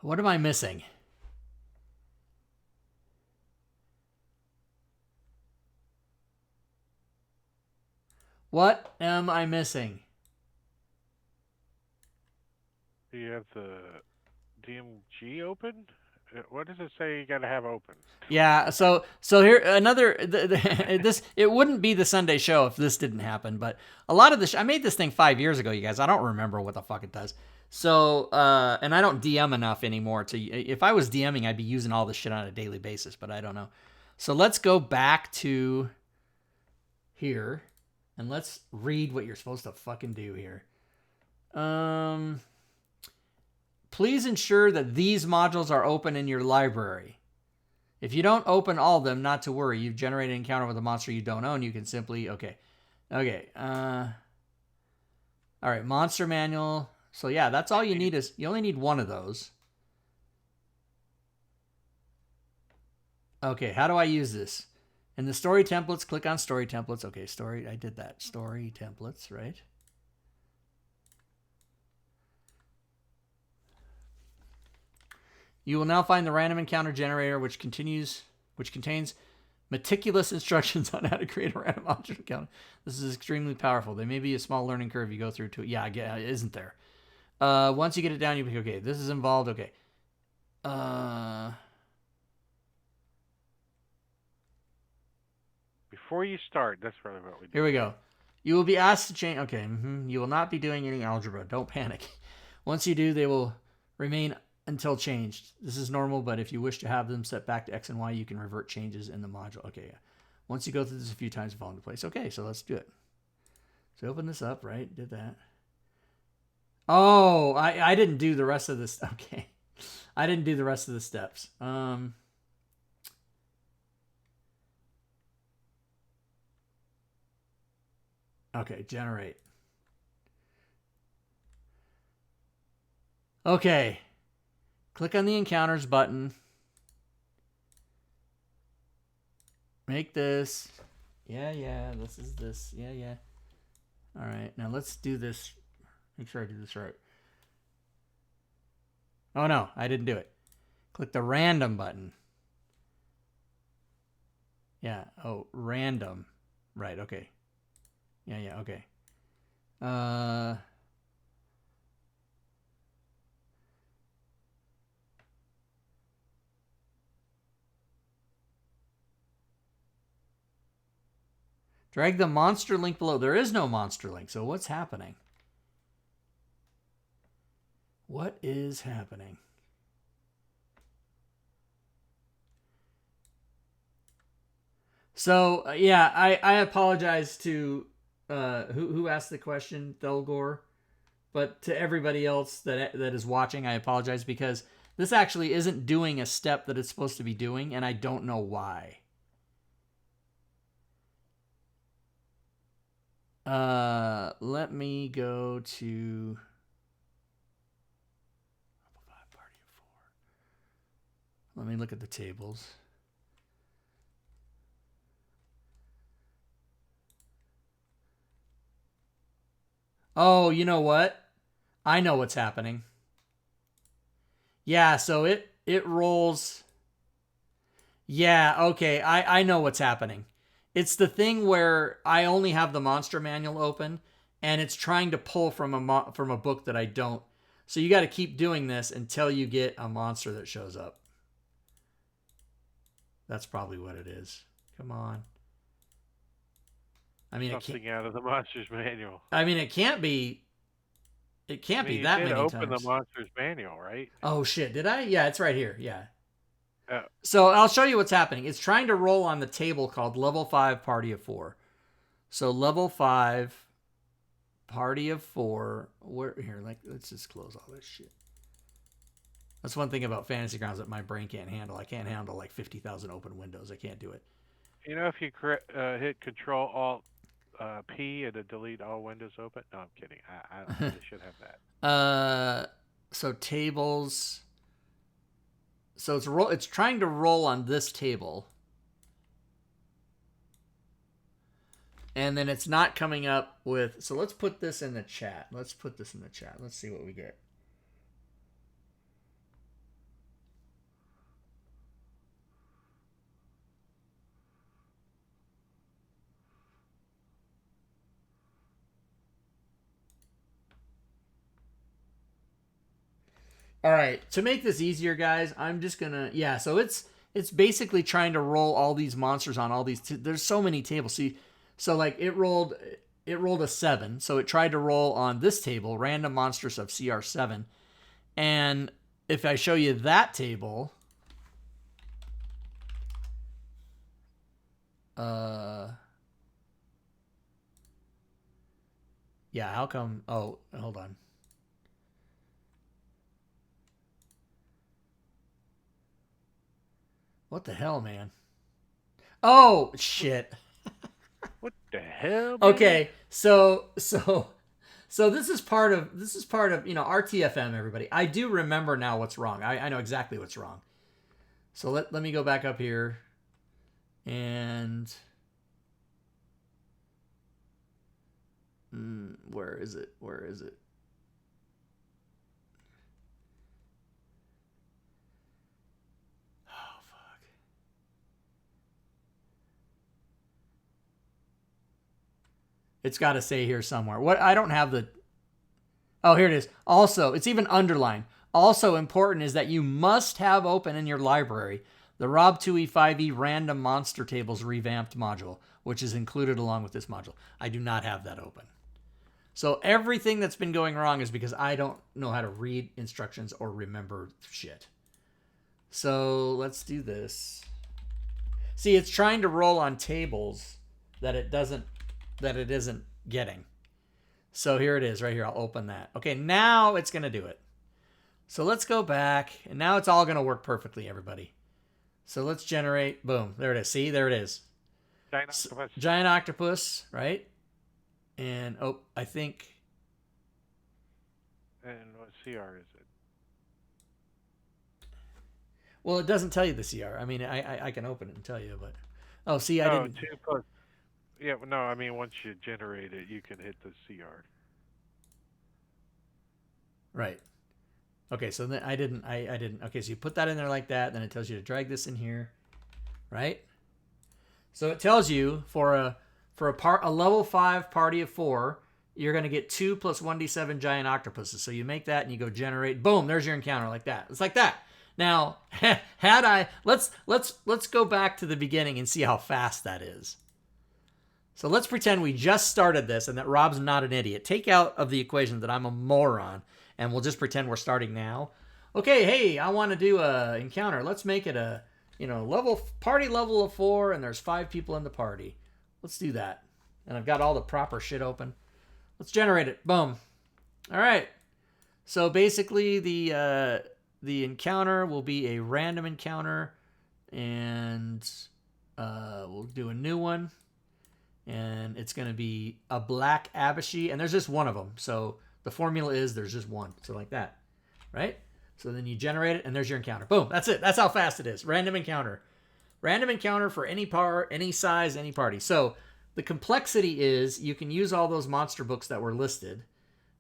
What am I missing? What am I missing? Do you have the DMG open? What does it say you got to have open? Yeah, so here another this it wouldn't be the Sunday show if this didn't happen, but a lot of I made this thing 5 years ago, you guys. I don't remember what the fuck it does. So and I don't DM enough anymore to if I was DMing, I'd be using all this shit on a daily basis, but I don't know. So let's go back to here and let's read what you're supposed to fucking do here. Please ensure that these modules are open in your library. If you don't open all of them, not to worry. You've generated an encounter with a monster you don't own. You can simply... Okay. All right, monster manual. So yeah, that's all you need is... You only need one of those. Okay, how do I use this? In the story templates, click on story templates. Okay, story, I did that. Story templates, right? You will now find the random encounter generator, which contains meticulous instructions on how to create a random object encounter. This is extremely powerful. There may be a small learning curve you go through to it. Yeah, isn't there? Once you get it down, you'll be okay. This is involved. Okay. Before you start, that's really what we do. Here we go. You will be asked to change. Okay. You will not be doing any algebra. Don't panic. Once you do, they will remain until changed. This is normal, but if you wish to have them set back to X and Y, you can revert changes in the module. Okay, yeah. Once you go through this a few times, fall into place. Okay, so let's do it. So open this up, right? Did that. Oh, I didn't do the rest of this. Okay. I didn't do the rest of the steps. Okay, generate. Okay. Click on the encounters button. Make this. Yeah. This is this. Yeah. All right. Now let's do this. Make sure I do this right. Oh, no. I didn't do it. Click the random button. Yeah. Oh, random. Right. Okay. Yeah. Okay. Drag the monster link below. There is no monster link, so what's happening? What is happening? So, yeah, I apologize to who asked the question, Thelgor, but to everybody else that is watching, I apologize because this actually isn't doing a step that it's supposed to be doing, and I don't know why. Let me go to party of 4. Let me look at the tables. Oh, you know what? I know what's happening. Yeah, so it rolls. Yeah, okay. I know what's happening. It's the thing where I only have the monster manual open, and it's trying to pull from a book that I don't. So you got to keep doing this until you get a monster that shows up. That's probably what it is. Come on. I mean, something out of the monster's manual. I mean, it can't be. It can't be that many times. You did open the monster's manual, right? Oh shit! Did I? Yeah, it's right here. Yeah. Oh. So I'll show you what's happening. It's trying to roll on the table called Level 5 Party of 4. So Level 5 Party of 4. Let's just close all this shit. That's one thing about Fantasy Grounds that my brain can't handle. I can't handle like 50,000 open windows. I can't do it. You know, if you hit Control Alt P and delete all windows open. No, I'm kidding. I really should have that. So tables. So it's trying to roll on this table. And then it's not coming up with... So let's put this in the chat. Let's see what we get. All right, to make this easier, guys, I'm just gonna so it's basically trying to roll all these monsters on all these. There's so many tables. See, so like it rolled a 7, so it tried to roll on this table, random monsters of CR7, and if I show you that table, yeah, how come? Oh, hold on. What the hell, man? Oh, shit. What the hell? Man? Okay, so this is part of RTFM, everybody. I do remember now what's wrong. I know exactly what's wrong. So let me go back up here And where is it? Where is it? Oh, fuck. It's got to say here somewhere. What? I don't have the... Oh, here it is. Also, it's even underlined. Also important is that you must have open in your library the Rob Twohy 5e Random Monster Tables Revamped module, which is included along with this module. I do not have that open. So everything that's been going wrong is because I don't know how to read instructions or remember shit. So let's do this. See, it's trying to roll on tables that it isn't getting. So here it is right here. I'll open that. Okay, now it's going to do it. So let's go back, and now it's all going to work perfectly, everybody. So let's generate. Boom. There it is. See, there it is. Giant octopus. Giant octopus, right? And, oh, I think... And what CR is it? Well, it doesn't tell you the CR. I mean, I can open it and tell you, but... Oh, see, I didn't... 2 plus... Yeah, no, I mean, once you generate it, you can hit the CR. Right. Okay, so then I didn't. Okay, so you put that in there like that, then it tells you to drag this in here, right? So it tells you for a level 5 party of 4, you're going to get 2 plus 1d7 giant octopuses. So you make that and you go generate. Boom, there's your encounter like that. It's like that. Now, let's go back to the beginning and see how fast that is. So let's pretend we just started this and that Rob's not an idiot. Take out of the equation that I'm a moron, and we'll just pretend we're starting now. Okay, hey, I want to do a encounter. Let's make it a, party level of 4, and there's 5 people in the party. Let's do that. And I've got all the proper shit open. Let's generate it. Boom. All right. So basically, the encounter will be a random encounter, and we'll do a new one. And it's going to be a black abashi, and there's just one of them. So the formula is there's just one. So like that, right? So then you generate it, and there's your encounter. Boom, that's it. That's how fast it is. Random encounter. Random encounter for any any size, any party. So the complexity is you can use all those monster books that were listed.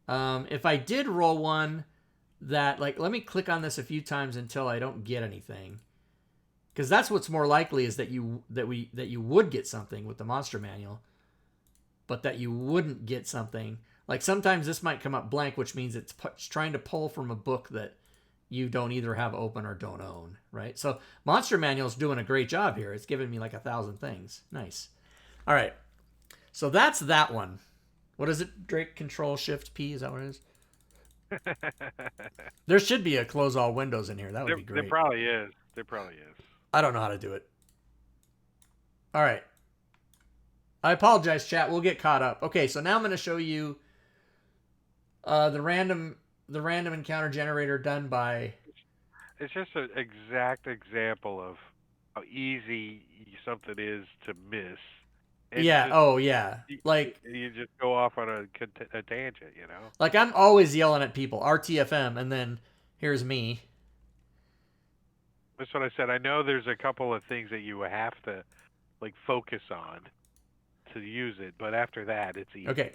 If I did roll one that, like, let me click on this a few times until I don't get anything. Because that's what's more likely is that you would get something with the monster manual, but that you wouldn't get something. Like sometimes this might come up blank, which means it's trying to pull from a book that you don't either have open or don't own, right? So monster manual's doing a great job here. It's giving me like 1,000 things. Nice. All right. So that's that one. What is it? Drake Control Shift P? Is that what it is? There should be a close all windows in here. That would be great. There probably is. There probably is. I don't know how to do it. All right. I apologize, chat. We'll get caught up. Okay, so now I'm going to show you the random encounter generator done by... It's just an exact example of how easy something is to miss. Yeah, oh yeah. Like you just go off on a tangent, Like I'm always yelling at people, RTFM, and then here's me. That's what I said. I know there's a couple of things that you have to focus on to use it, but after that, it's easy. Okay.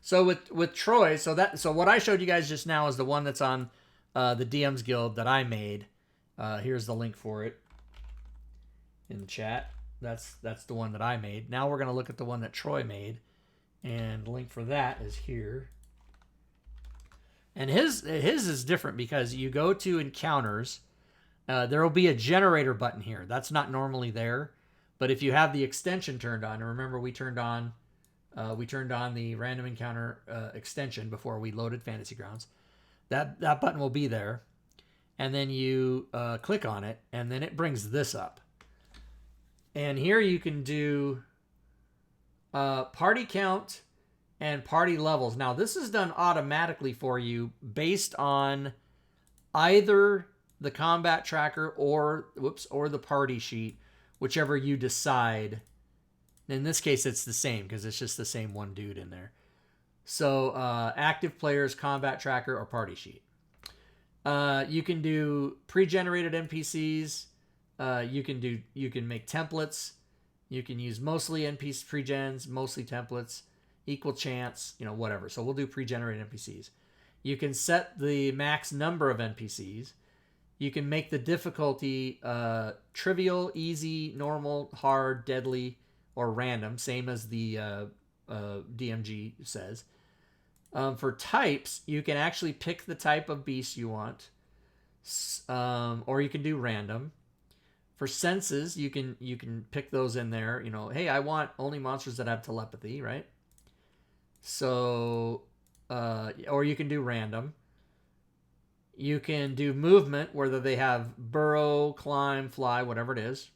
So with Troy, so what I showed you guys just now is the one that's on the DM's Guild that I made. Here's the link for it in the chat. That's the one that I made. Now we're going to look at the one that Troy made, and the link for that is here. And his is different because you go to encounters. There will be a generator button here. That's not normally there, but if you have the extension turned on, and remember we turned on the random encounter extension before we loaded Fantasy Grounds, that button will be there, and then you click on it, and then it brings this up. And here you can do party count and party levels. Now this is done automatically for you based on either the combat tracker or the party sheet, whichever you decide. In this case, it's the same because it's just the same one dude in there. So active players, combat tracker, or party sheet. You can do pre-generated NPCs. You can make templates. You can use mostly NPC pre-gens, mostly templates, equal chance, whatever. So we'll do pre-generated NPCs. You can set the max number of NPCs. You can make the difficulty trivial, easy, normal, hard, deadly, or random, same as the DMG says. For types, you can actually pick the type of beast you want, or you can do random. For senses, you can pick those in there. Hey, I want only monsters that have telepathy, right? So, or you can do random. You can do movement, whether they have burrow, climb, fly, whatever it is,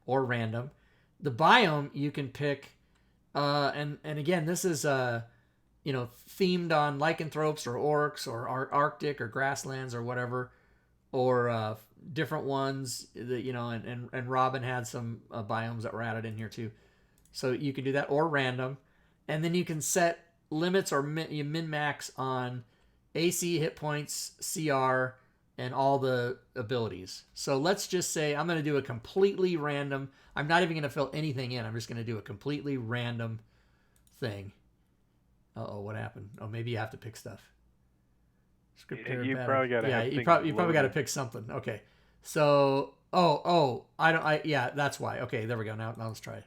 or random. The biome you can pick, and again, this is themed on lycanthropes or orcs or Arctic or grasslands or whatever, or different ones that and Robin had some biomes that were added in here too, so you can do that, or random. And then you can set limits or min max on AC, hit points, CR, and all the abilities. So let's just say I'm going to do a completely random. I'm not even going to fill anything in. I'm just going to do a completely random thing. Uh-oh, what happened? Oh, maybe you have to pick stuff. You probably got to. Yeah, you probably got to pick something. Okay, so yeah, that's why. Okay, there we go. Now let's try it.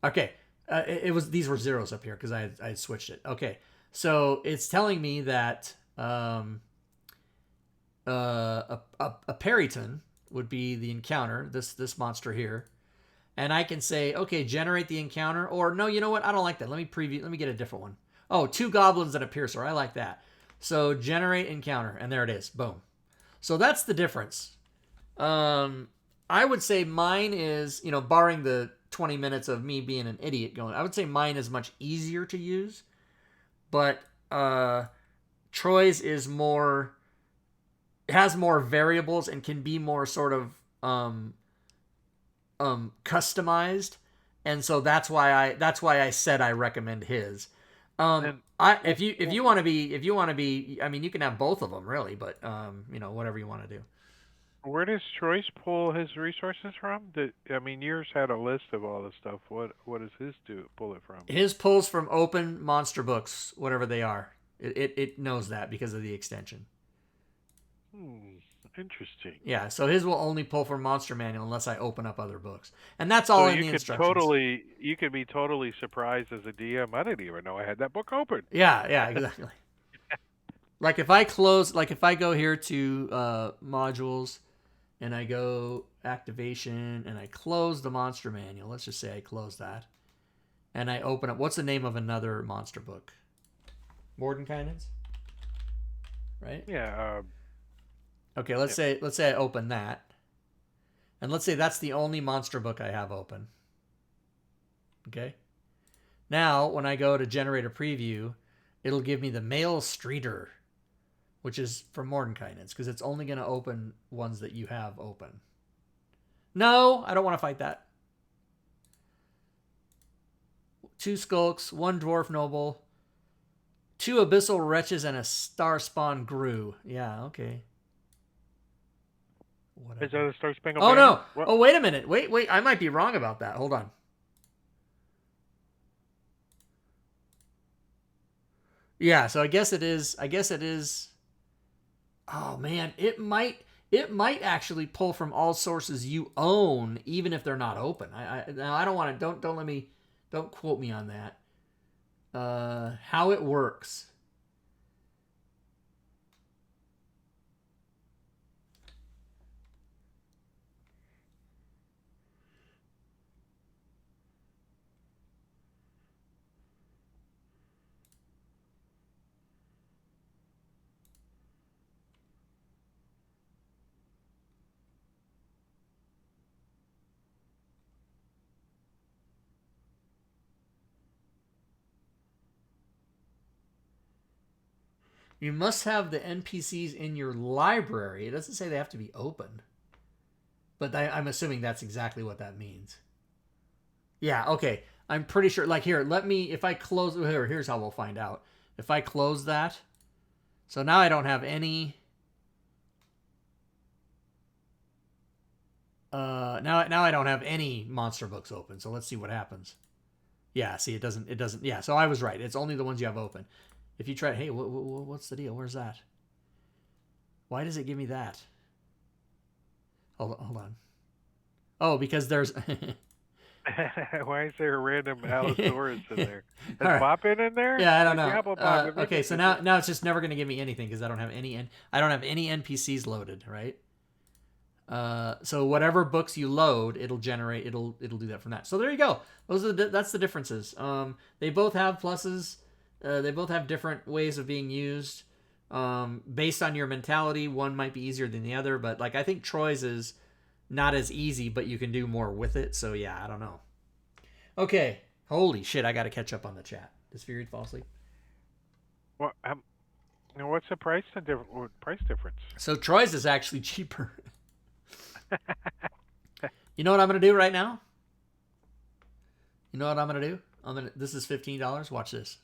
Okay, it was, these were zeros up here because I had switched it. Okay, so it's telling me that a Periton would be the encounter. This monster here. And I can say, okay, generate the encounter, or no, you know what? I don't like that. Let me get a different one. Oh, 2 goblins and a piercer. I like that. So generate encounter, and there it is. Boom. So that's the difference. I would say mine is, barring the 20 minutes of me being an idiot going, I would say mine is much easier to use. But Troy's is more, has more variables and can be more sort of customized, and so that's why I said I recommend his. If you want to be, I mean, you can have both of them really, but whatever you want to do. Where does Troy's pull his resources from? Yours had a list of all the stuff. What does his pull it from? His pulls from open monster books, whatever they are. It knows that because of the extension. Interesting. Yeah, so his will only pull from Monster Manual unless I open up other books, and that's all in the instructions. You could be totally surprised as a DM. I didn't even know I had that book open. Yeah, exactly. Like if I go here to modules, and I go activation, and I close the Monster Manual. Let's just say I close that, and I open up. What's the name of another monster book? Mordenkainen's, right? Yeah. Okay, let's say I open that. And let's say that's the only monster book I have open. Okay? Now, when I go to generate a preview, it'll give me the Male Streeter, which is from Mordenkainen's, because it's only going to open ones that you have open. No, I don't want to fight that. 2 Skulks, 1 Dwarf Noble, 2 Abyssal Wretches, and a Star Spawn Gru. Yeah, okay. Whatever. Is that a Star Spangled Banner? No. What? Oh, wait a minute. Wait. I might be wrong about that. Hold on. Yeah, so I guess it is. Oh man, it might actually pull from all sources you own, even if they're not open. Now I don't want to. Don't quote me on that. How it works. You must have the NPCs in your library. It doesn't say they have to be open. But I'm assuming that's exactly what that means. Yeah, okay. I'm pretty sure. Like here, if I close, here's how we'll find out. If I close that, so now I don't have any. Now I don't have any monster books open, so let's see what happens. Yeah, see, it doesn't. Yeah, so I was right. It's only the ones you have open. If you try, hey, what's the deal? Where's that? Why does it give me that? Hold on. Oh, because there's. Why is there a random Allosaurus in there? Is Right. Boppin in there? Yeah, I don't Like, know. Okay, so now it's just never going to give me anything because I don't have any NPCs loaded, right? So whatever books you load, it'll do that from that. So there you go. That's the differences. They both have pluses. They both have different ways of being used. Based on your mentality, one might be easier than the other, but like I think Troy's is not as easy, but you can do more with it. So yeah, I don't know. Okay, holy shit, I got to catch up on the chat. Does Fury fall asleep? Well, what's the price difference? So Troy's is actually cheaper. You know what I'm gonna do right now? This is $15. Watch this.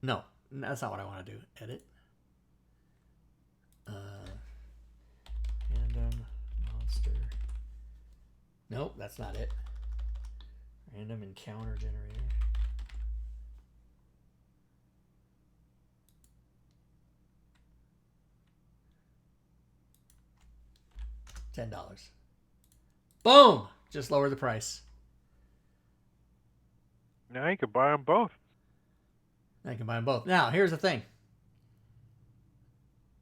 No, that's not what I want to do. Edit. Random monster. Nope, that's not it. Random encounter generator. $10. Boom! Just lower the price. Now you can buy them both. I can buy them both. Now, here's the thing.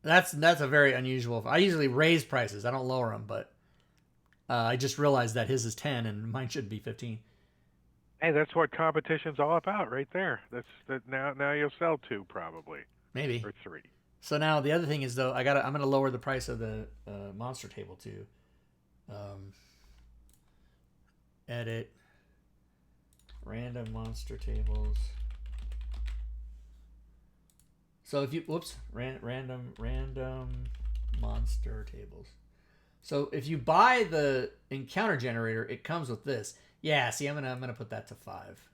That's a very unusual. I usually raise prices. I don't lower them, but I just realized that his is 10 and mine should be 15. Hey, that's what competition's all about, right there. Now you'll sell 2 probably. Maybe. Or 3. So now the other thing is though, I'm gonna lower the price of the monster table too. Edit. Random monster tables. So if you random monster tables. So if you buy the encounter generator, it comes with this. Yeah, see, I'm gonna put that to 5.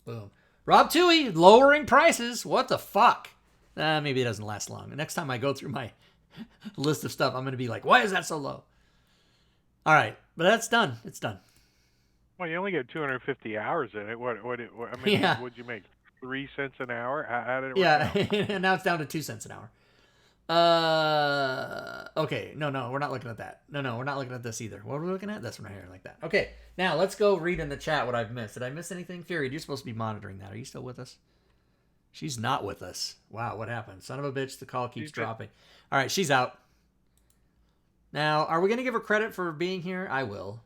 Boom. Rob Twohy lowering prices. What the fuck? Maybe it doesn't last long. The next time I go through my list of stuff, I'm gonna be like, why is that so low? All right, but that's done. It's done. Well, you only get 250 hours in it. I mean, Yeah. What'd you make? 3 cents an hour? How did it work Yeah, out? and now it's down to 2 cents an hour. Okay, no, we're not looking at that. No, we're not looking at this either. What are we looking at? This one right here, like that. Okay, now let's go read in the chat what I've missed. Did I miss anything? Fury, you're supposed to be monitoring that. Are you still with us? She's not with us. Wow, what happened? Son of a bitch, the call keeps dropping. All right, she's out. Now, are we going to give her credit for being here? I will.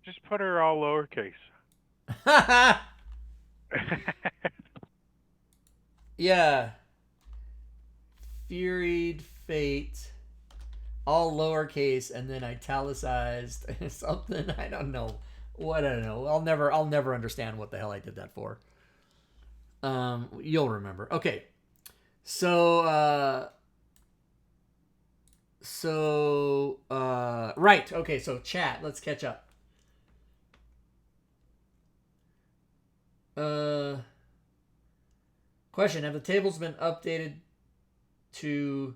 Just put her all lowercase. Yeah. Furied Fate. All lowercase and then italicized something. I don't know. What I don't know. I'll never understand what the hell I did that for. You'll remember. Okay. So right. Okay, so chat, let's catch up. Question, have the tables been updated to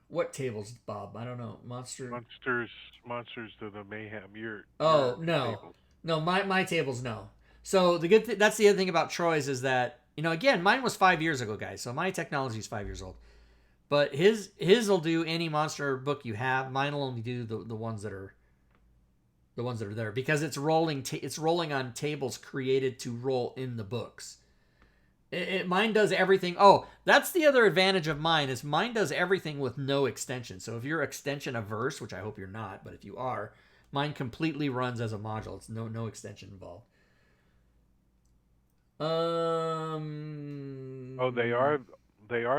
what tables, Bob? I don't know. Monsters to the mayhem. No. Table. No, my tables, no. So that's the other thing about Troy's is that, again, mine was 5 years ago, guys. So my technology is 5 years old. But his will do any monster book you have. Mine will only do the ones that are there because it's rolling on tables created to roll in the books. Mine does everything. Oh, that's the other advantage of mine is mine does everything with no extension. So if you're extension averse, which I hope you're not, but if you are, mine completely runs as a module. It's no extension involved. Oh, they are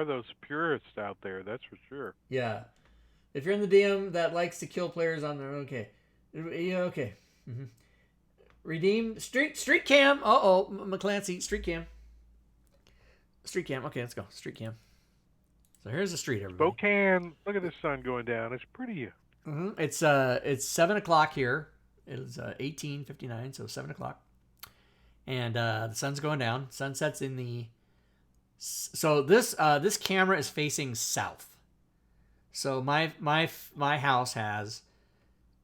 those purists out there. That's for sure. Yeah. If you're in the DM that likes to kill players on their okay. Yeah, okay. Mm-hmm. Redeem street cam. McClancy street cam. Street cam. Okay, let's go. Street cam. So here's the street, everybody. Spokane. Look at the sun going down. It's pretty. Mm-hmm. It's 7:00 here. It's 18:59, so 7:00. And the sun's going down. Sunset's in the. So this camera is facing south. So my house has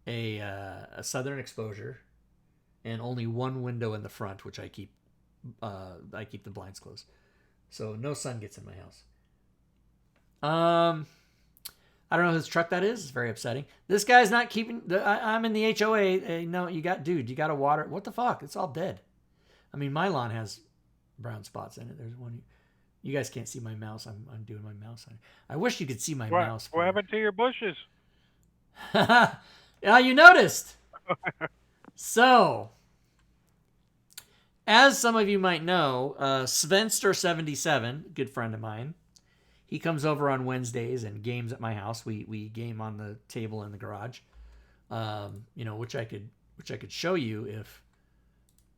a southern exposure and only one window in the front, which I keep the blinds closed, so no sun gets in my house. I don't know whose truck that is. It's very upsetting. This guy's not keeping. I'm in the HOA. No, you got to water. What the fuck? It's all dead. I mean, my lawn has brown spots in it. There's one. You guys can't see my mouse. I'm doing my mouse. I wish you could see my mouse. What happened to your bushes? Yeah, you noticed. So, as some of you might know, Svenster77, good friend of mine, he comes over on Wednesdays and games at my house. We game on the table in the garage, which I could show you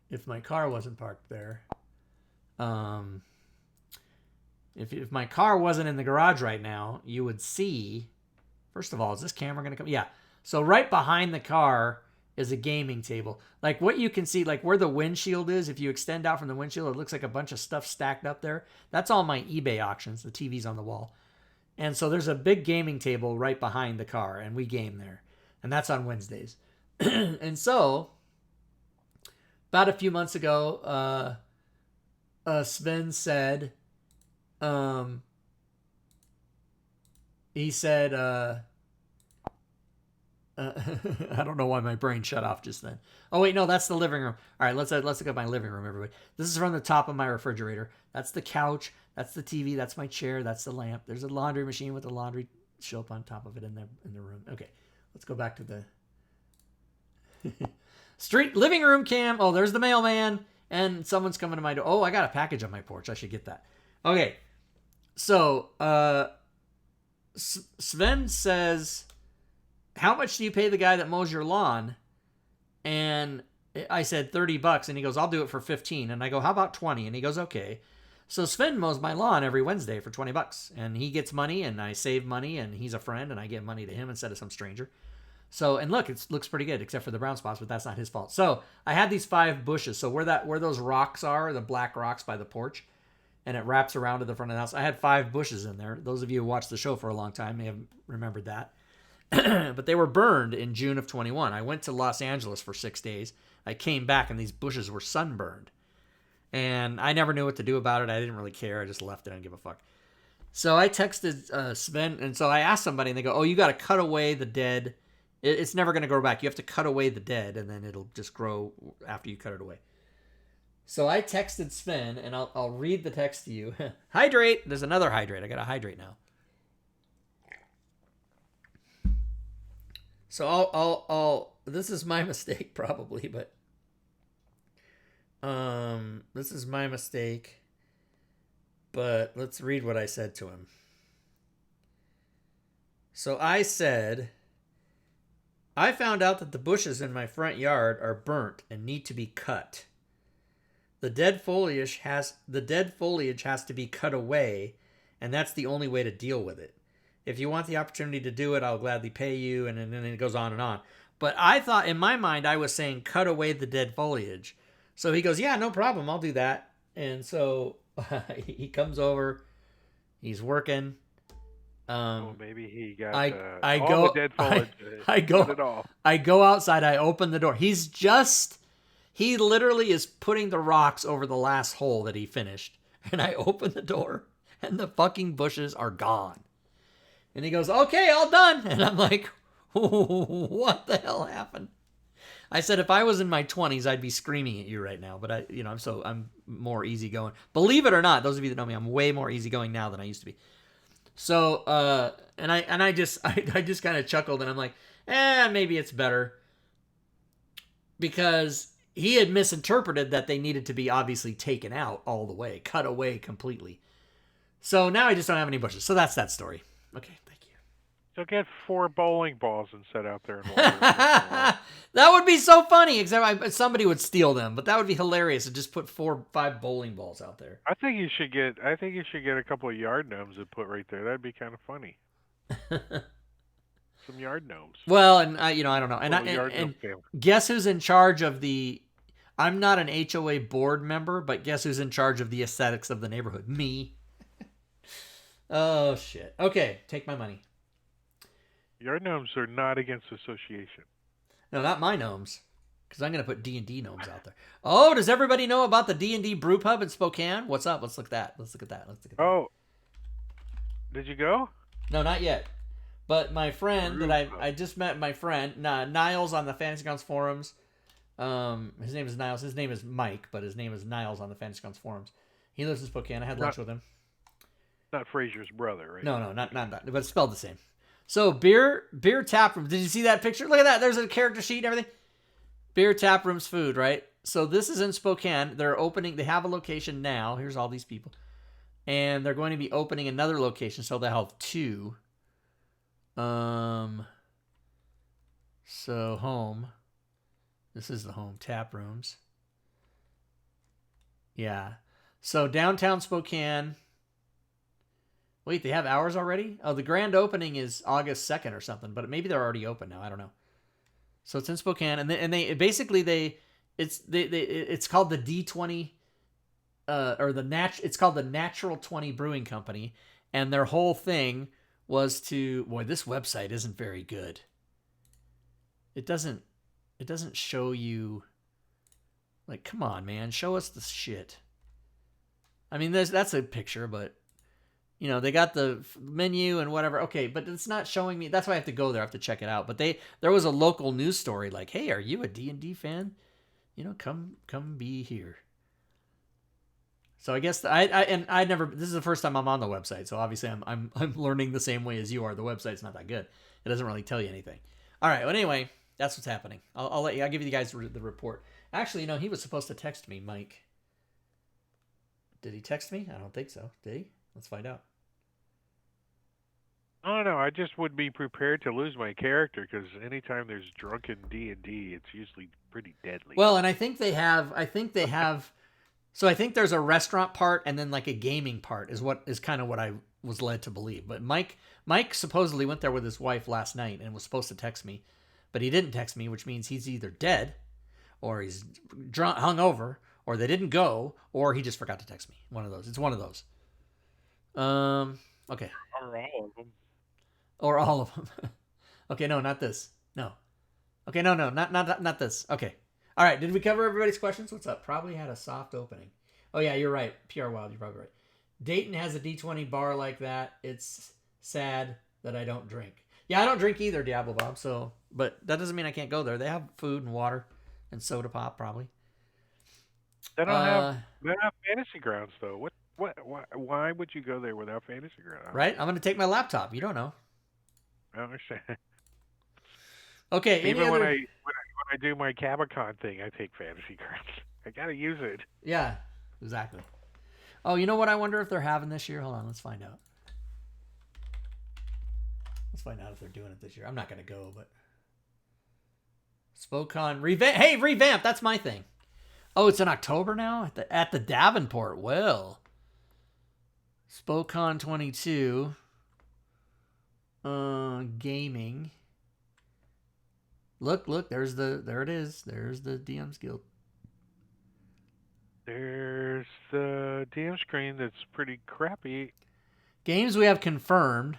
if my car wasn't parked there. If my car wasn't in the garage right now, you would see. First of all, is this camera going to come? Yeah. So right behind the car is a gaming table. Like what you can see, like where the windshield is, if you extend out from the windshield, it looks like a bunch of stuff stacked up there. That's all my eBay auctions. The TV's on the wall. And so there's a big gaming table right behind the car, and we game there. And that's on Wednesdays. And so, about a few months ago, Sven said, he said, I don't know why my brain shut off just then. Oh wait, no, that's the living room. All right, let's look at my living room, everybody. This is from the top of my refrigerator. That's the couch. That's the TV. That's my chair. That's the lamp. There's a laundry machine with a laundry soap on top of it in the room. Okay, let's go back to the street living room cam. Oh, there's the mailman, and someone's coming to my door. Oh, I got a package on my porch. I should get that. Okay, so Sven says, how much do you pay the guy that mows your lawn? And I said $30, and he goes, I'll do it for 15. And I go, how about 20? And he goes, okay. So Sven mows my lawn every Wednesday for $20, and he gets money, and I save money, and he's a friend, and I give money to him instead of some stranger. So, and look, it looks pretty good, except for the brown spots, but that's not his fault. So I had these 5 bushes. So where those rocks are, the black rocks by the porch, and it wraps around to the front of the house, I had 5 bushes in there. Those of you who watched the show for a long time may have remembered that. But they were burned in June of 21. I went to Los Angeles for 6 days. I came back and these bushes were sunburned. And I never knew what to do about it. I didn't really care. I just left it. I didn't give a fuck. So I texted Sven, and so I asked somebody, and they go, oh, you got to cut away the dead. It's never going to grow back. You have to cut away the dead, and then it'll just grow after you cut it away. So I texted Sven, and I'll read the text to you. Hydrate. There's another hydrate. I got to hydrate now. So I'll this is my mistake probably, but this is my mistake. But let's read what I said to him. So I said, I found out that the bushes in my front yard are burnt and need to be cut. The dead foliage has to be cut away, and that's the only way to deal with it. If you want the opportunity to do it, I'll gladly pay you, and then it goes on and on. But I thought, in my mind, I was saying cut away the dead foliage. So he goes, yeah, no problem, I'll do that. And so he comes over, he's working. Maybe he got the dead foliage. I go outside, I open the door. He literally is putting the rocks over the last hole that he finished. And I open the door, and the fucking bushes are gone. And he goes, okay, all done. And I'm like, what the hell happened? I said, if I was in my 20s, I'd be screaming at you right now. But I'm more easygoing. Believe it or not, those of you that know me, I'm way more easygoing now than I used to be. So, I just kind of chuckled, and I'm like, maybe it's better. Because he had misinterpreted that they needed to be obviously taken out all the way, cut away completely. So now I just don't have any bushes. So that's that story. Okay, thank you. So get 4 bowling balls and set out there and water them. That would be so funny, except somebody would steal them, but that would be hilarious to just put 4 or 5 bowling balls out there. I think you should get a couple of yard gnomes and put right there. That'd be kind of funny. Some yard gnomes. Well, and I don't know. And guess who's in charge of the... I'm not an HOA board member, but guess who's in charge of the aesthetics of the neighborhood? Me. Oh, shit. Okay, take my money. Your gnomes are not against association. No, not my gnomes, because I'm gonna put D&D gnomes out there. Oh, does everybody know about the D&D brew pub in Spokane? What's up? Let's look at that. Let's look at that. Let's look at that. Oh, did you go? No, not yet. But my friend that Brew I just met, my friend Niles on the Fantasy Grounds forums. His name is Niles. His name is Mike, but his name is Niles on the Fantasy Grounds forums. He lives in Spokane. I had lunch with him. Not Fraser's brother, right? No, not that, but it's spelled the same. So beer tap room. Did you see that picture? Look at that. There's a character sheet and everything. Beer tap rooms, food, right? So this is in Spokane. They're opening. They have a location now. Here's all these people, and they're going to be opening another location. So they'll have two. So home. This is the home tap rooms. Yeah. So downtown Spokane. Wait, they have hours already? Oh, the grand opening is August 2nd or something, but maybe they're already open now. I don't know. So it's in Spokane, and they basically it's called the D20 it's called the Natural 20 Brewing Company, and their whole thing was to, boy, this website isn't very good. It doesn't show you, like, come on, man, show us the shit. I mean, that's a picture, but you know, they got the menu and whatever. Okay, but it's not showing me. That's why I have to go there. I have to check it out. But there was a local news story like, "Hey, are you a D&D fan? You know, come be here." So I guess I never. This is the first time I'm on the website, so obviously I'm learning the same way as you are. The website's not that good. It doesn't really tell you anything. All right. Well, anyway, that's what's happening. I'll give you guys the report. Actually, you know, he was supposed to text me, Mike. Did he text me? I don't think so. Did he? Let's find out. Oh no, I just would be prepared to lose my character because anytime there's drunken D&D, it's usually pretty deadly. Well, and I think they have. So I think there's a restaurant part and then like a gaming part is kind of what I was led to believe. But Mike supposedly went there with his wife last night and was supposed to text me, but he didn't text me, which means he's either dead, or he's drunk, hungover, or they didn't go, or he just forgot to text me. One of those. It's one of those. Okay. Or all of them. Or all of them. Okay, no, not this. No. Okay, no, not this. Okay. All right, did we cover everybody's questions? What's up? Probably had a soft opening. Oh, yeah, you're right. PR Wild, you're probably right. Dayton has a D20 bar like that. It's sad that I don't drink. Yeah, I don't drink either, Diablo Bob, so, but that doesn't mean I can't go there. They have food and water and soda pop, probably. They don't have fantasy grounds though. Why would you go there without fantasy grounds? Right? I'm going to take my laptop. You don't know. I understand. Okay. Even when I do my Cabicon thing, I take fantasy grounds. I gotta use it. Yeah, exactly. Oh, you know what I wonder if they're having this year? Hold on, let's find out. Let's find out if they're doing it this year. I'm not going to go, but Spokane revamp. Hey, revamp. That's my thing. Oh, it's in October now at the Davenport. Well, Spokane 22. Gaming. Look, there it is. There's the DM's Guild. There's the DM screen that's pretty crappy. Games we have confirmed.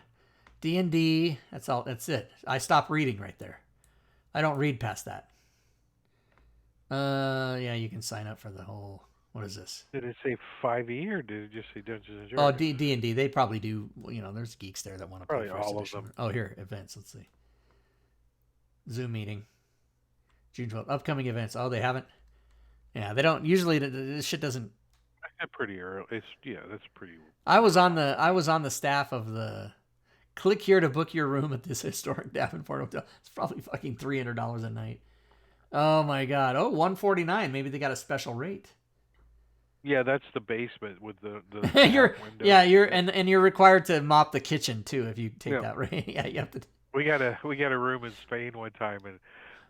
D&D, that's all. That's it. I stopped reading right there. I don't read past that. Yeah, you can sign up for the whole. What is this? Did it say 5e or did it just say Dungeons and Oh, Dragons? D&D. They probably do. You know, there's geeks there that want to play Probably first all of edition. them. Oh, here, events. Let's see. Zoom meeting. June 12th. Upcoming events. Oh, they haven't. Yeah, they don't. Usually, this shit doesn't. That's pretty early. That's pretty. I was on the staff of the. Click here to book your room at this historic Davenport hotel. It's probably fucking $300 a night. Oh my god. Oh, $149. Maybe they got a special rate. Yeah, that's the basement with the you're window. yeah, you're required to mop the kitchen too if you take that rate. Yeah, you have to. We got a room in Spain one time, and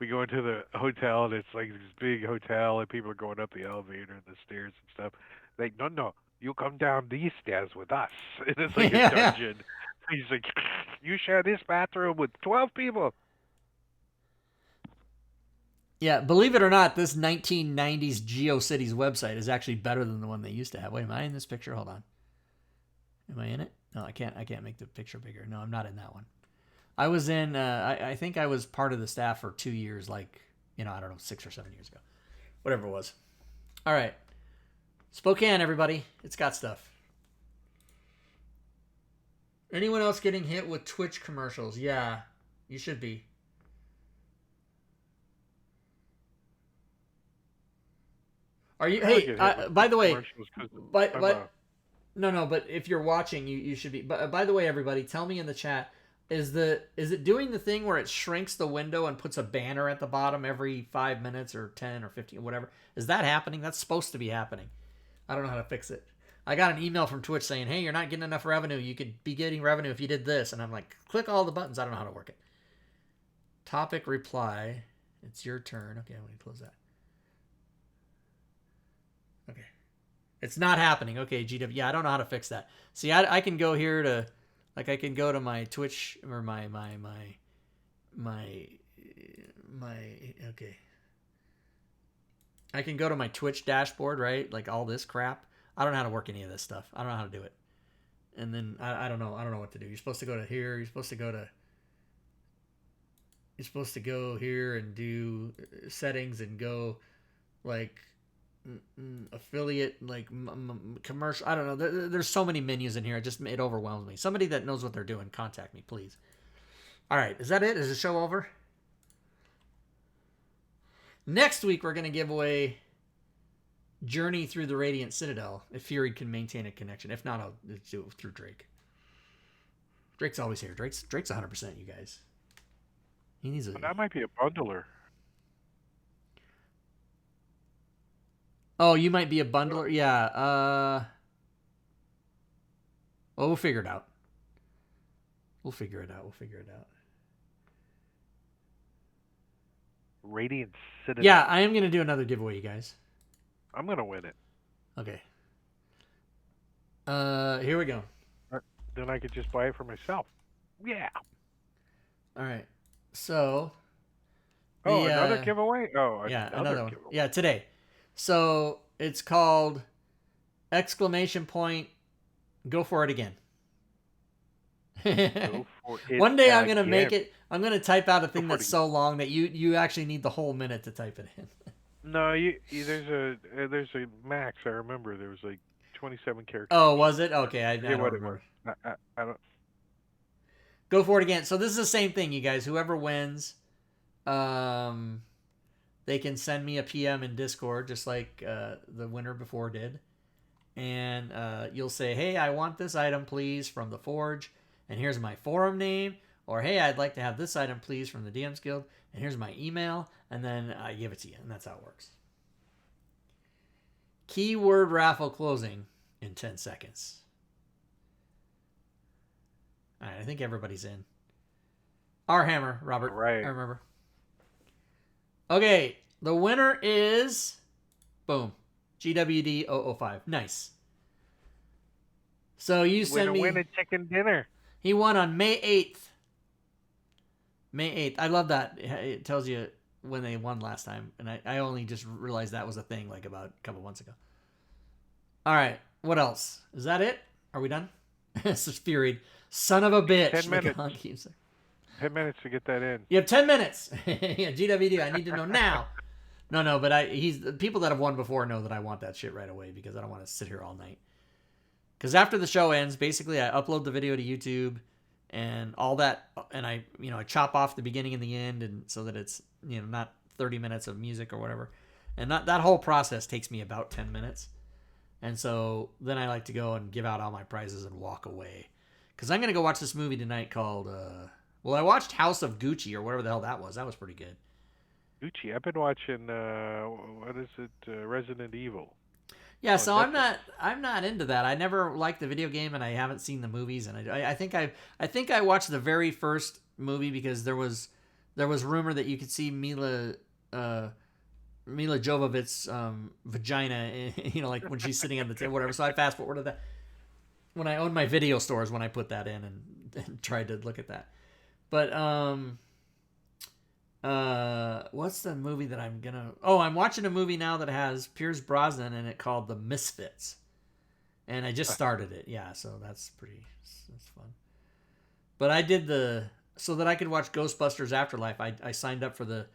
we go into the hotel, and it's like this big hotel, and people are going up the elevator and the stairs and stuff. Like, no, you come down these stairs with us. And it's like a dungeon. He's like, you share this bathroom with 12 people. Yeah, believe it or not, this 1990s GeoCities website is actually better than the one they used to have. Wait, am I in this picture? Hold on. Am I in it? No, I can't make the picture bigger. No, I'm not in that one. I was in. I think I was part of the staff for 2 years, like I don't know, 6 or 7 years ago, whatever it was. All right, Spokane, everybody, it's got stuff. Anyone else getting hit with Twitch commercials? Yeah, you should be. Are you? Hey, by the way, but if you're watching, you should be. But by the way, everybody, tell me in the chat. Is it doing the thing where it shrinks the window and puts a banner at the bottom every 5 minutes or 10 or 15 or whatever? Is that happening? That's supposed to be happening. I don't know how to fix it. I got an email from Twitch saying, hey, you're not getting enough revenue. You could be getting revenue if you did this. And I'm like, click all the buttons. I don't know how to work it. Topic reply. It's your turn. Okay, I'm going to close that. Okay. It's not happening. Okay, GW. Yeah, I don't know how to fix that. See, I can go here to... Like I can go to my Twitch or my okay. I can go to my Twitch dashboard, right? Like all this crap. I don't know how to work any of this stuff. I don't know how to do it. And then I don't know. I don't know what to do. You're supposed to go to here. You're supposed to go here and do settings and go like affiliate, like commercial. I don't know. There's so many menus in here. It overwhelms me. Somebody that knows what they're doing, contact me, please. All right, is that it? Is the show over? Next week we're gonna give away Journey Through the Radiant Citadel if Fury can maintain a connection. If not, I'll do it through Drake. Drake's always here. Drake's 100%. You guys. He needs a. That might be a bundler. Oh, you might be a bundler? Yeah. Well, we'll figure it out. We'll figure it out. Radiant Citadel. Yeah, I am going to do another giveaway, you guys. I'm going to win it. Okay. Here we go. Then I could just buy it for myself. Yeah. All right. So. Another giveaway? Oh, yeah, another one. giveaway. Yeah, today. So it's called ! Go for it again. Go for it One day I'm again. gonna make it. I'm gonna type out a thing that's so long that you actually need the whole minute to type it in. No, there's a max. I remember there was like 27 characters. Oh, was it? Okay, I don't what remember. It was. I don't. Go for it again. So this is the same thing, you guys. Whoever wins, they can send me a PM in Discord, just like the winner before did. And you'll say, hey, I want this item, please, from the Forge. And here's my forum name. Or, hey, I'd like to have this item, please, from the DMs Guild. And here's my email. And then I give it to you. And that's how it works. Keyword raffle closing in 10 seconds. All right, I think everybody's in. Our hammer, Robert. Right. I remember. Okay, the winner is, boom, GWD005. Nice. So you send me. Win a chicken dinner. He won on May 8th. May 8th. I love that. It tells you when they won last time. And I only just realized that was a thing like about a couple months ago. All right. What else? Is that it? Are we done? This is Fury. Son of a bitch. 10 minutes. 10 minutes to get that in. You have 10 minutes. Yeah, GWD, I need to know now. No, but people that have won before know that I want that shit right away because I don't want to sit here all night. Because after the show ends, basically I upload the video to YouTube and all that, and I chop off the beginning and the end, and so that it's not 30 minutes of music or whatever. And that whole process takes me about 10 minutes. And so then I like to go and give out all my prizes and walk away. Because I'm going to go watch this movie tonight called... I watched House of Gucci or whatever the hell that was. That was pretty good. Gucci. I've been watching, what is it, Resident Evil. Yeah, so Netflix. I'm not into that. I never liked the video game, and I haven't seen the movies. And I think I watched the very first movie because there was rumor that you could see Mila Jovovich's vagina, like when she's sitting on the table, whatever. So I fast forwarded that. When I owned my video stores, when I put that in and tried to look at that. But what's the movie that I'm gonna... Oh, I'm watching a movie now that has Pierce Brosnan in it called The Misfits. And I just started it. Yeah, so that's fun. But I did the so that I could watch Ghostbusters Afterlife, I signed up for the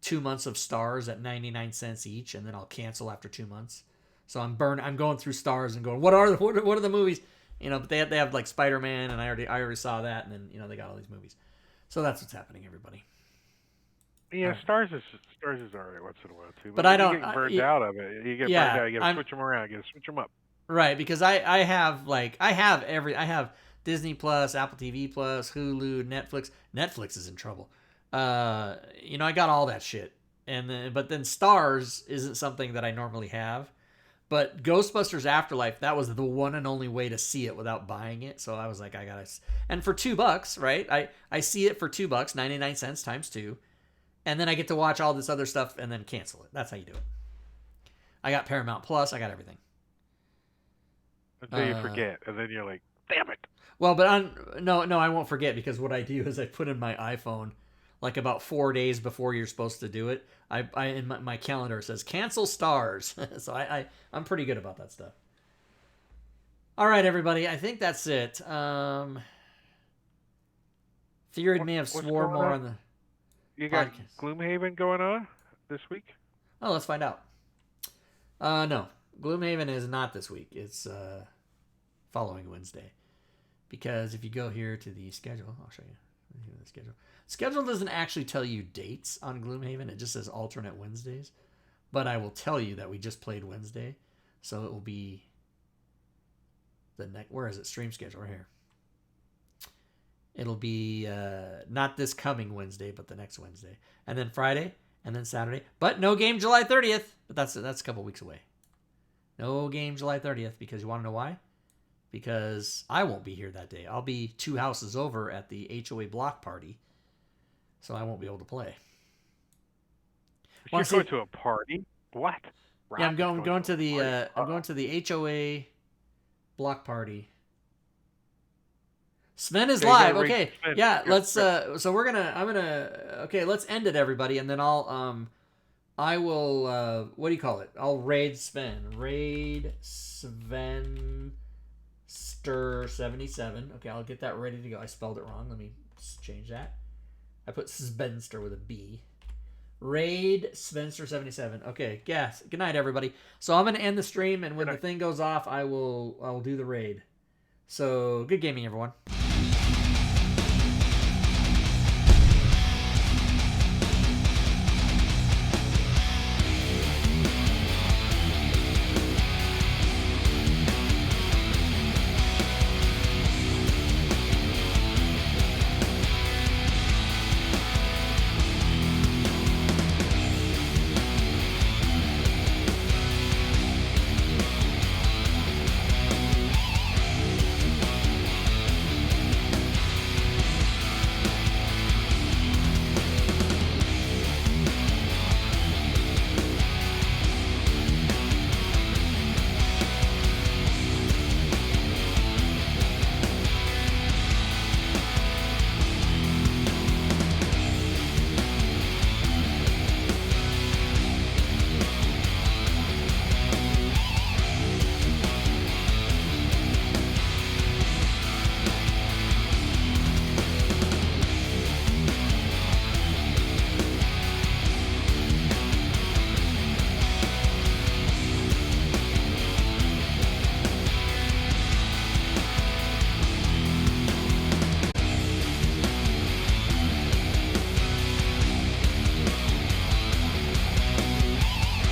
2 months of Stars at 99 cents each, and then I'll cancel after 2 months. So I'm going through Stars and going, what are the movies? But they have like Spider-Man, and I already saw that, and then they got all these movies. So that's what's happening, everybody. Yeah, Stars is alright once in a while too. But I don't. You get burned out of it. You get burned out. You gotta switch them around. You gotta switch them up. Right, because I have Disney Plus, Apple TV Plus, Hulu, Netflix. Netflix is in trouble. I got all that shit, but then Stars isn't something that I normally have. But Ghostbusters Afterlife, that was the one and only way to see it without buying it. So I was like, I gotta. And for $2, right? I see it for $2, 99 cents times 2, and then I get to watch all this other stuff and then cancel it. That's how you do it. I got Paramount Plus. I got everything. Until you forget, and then you're like, damn it. Well, but no, I won't forget, because what I do is I put in my iPhone, like about 4 days before you're supposed to do it. I in my calendar it says cancel Stars, so I'm pretty good about that stuff. All right, everybody, I think that's it. Theory may have swore more on the. You got podcast. Gloomhaven going on this week? Oh, let's find out. No, Gloomhaven is not this week. It's following Wednesday. Because if you go here to the schedule, I'll show you the schedule. Schedule doesn't actually tell you dates on Gloomhaven. It just says alternate Wednesdays. But I will tell you that we just played Wednesday. So it will be the next. Where is it? Stream schedule right here. It'll be not this coming Wednesday, but the next Wednesday. And then Friday, and then Saturday. But no game July 30th. But that's a couple weeks away. No game July 30th, because you want to know why? Because I won't be here that day. I'll be 2 houses over at the HOA block party, so I won't be able to play. You're going to a party? What? Yeah, I'm going to the HOA block party. Sven is live. Okay, yeah. Let's. So let's end it, everybody, and then I will. What do you call it? I'll raid Sven. Raid Sven. Stir 77. Okay, I'll get that ready to go. I spelled it wrong. Let me change that. I put Svenster with a B. Raid Svenster 77. Okay, yes. Good night, everybody. So I'm gonna end the stream, and when the thing goes off, I'll do the raid. So good gaming, everyone.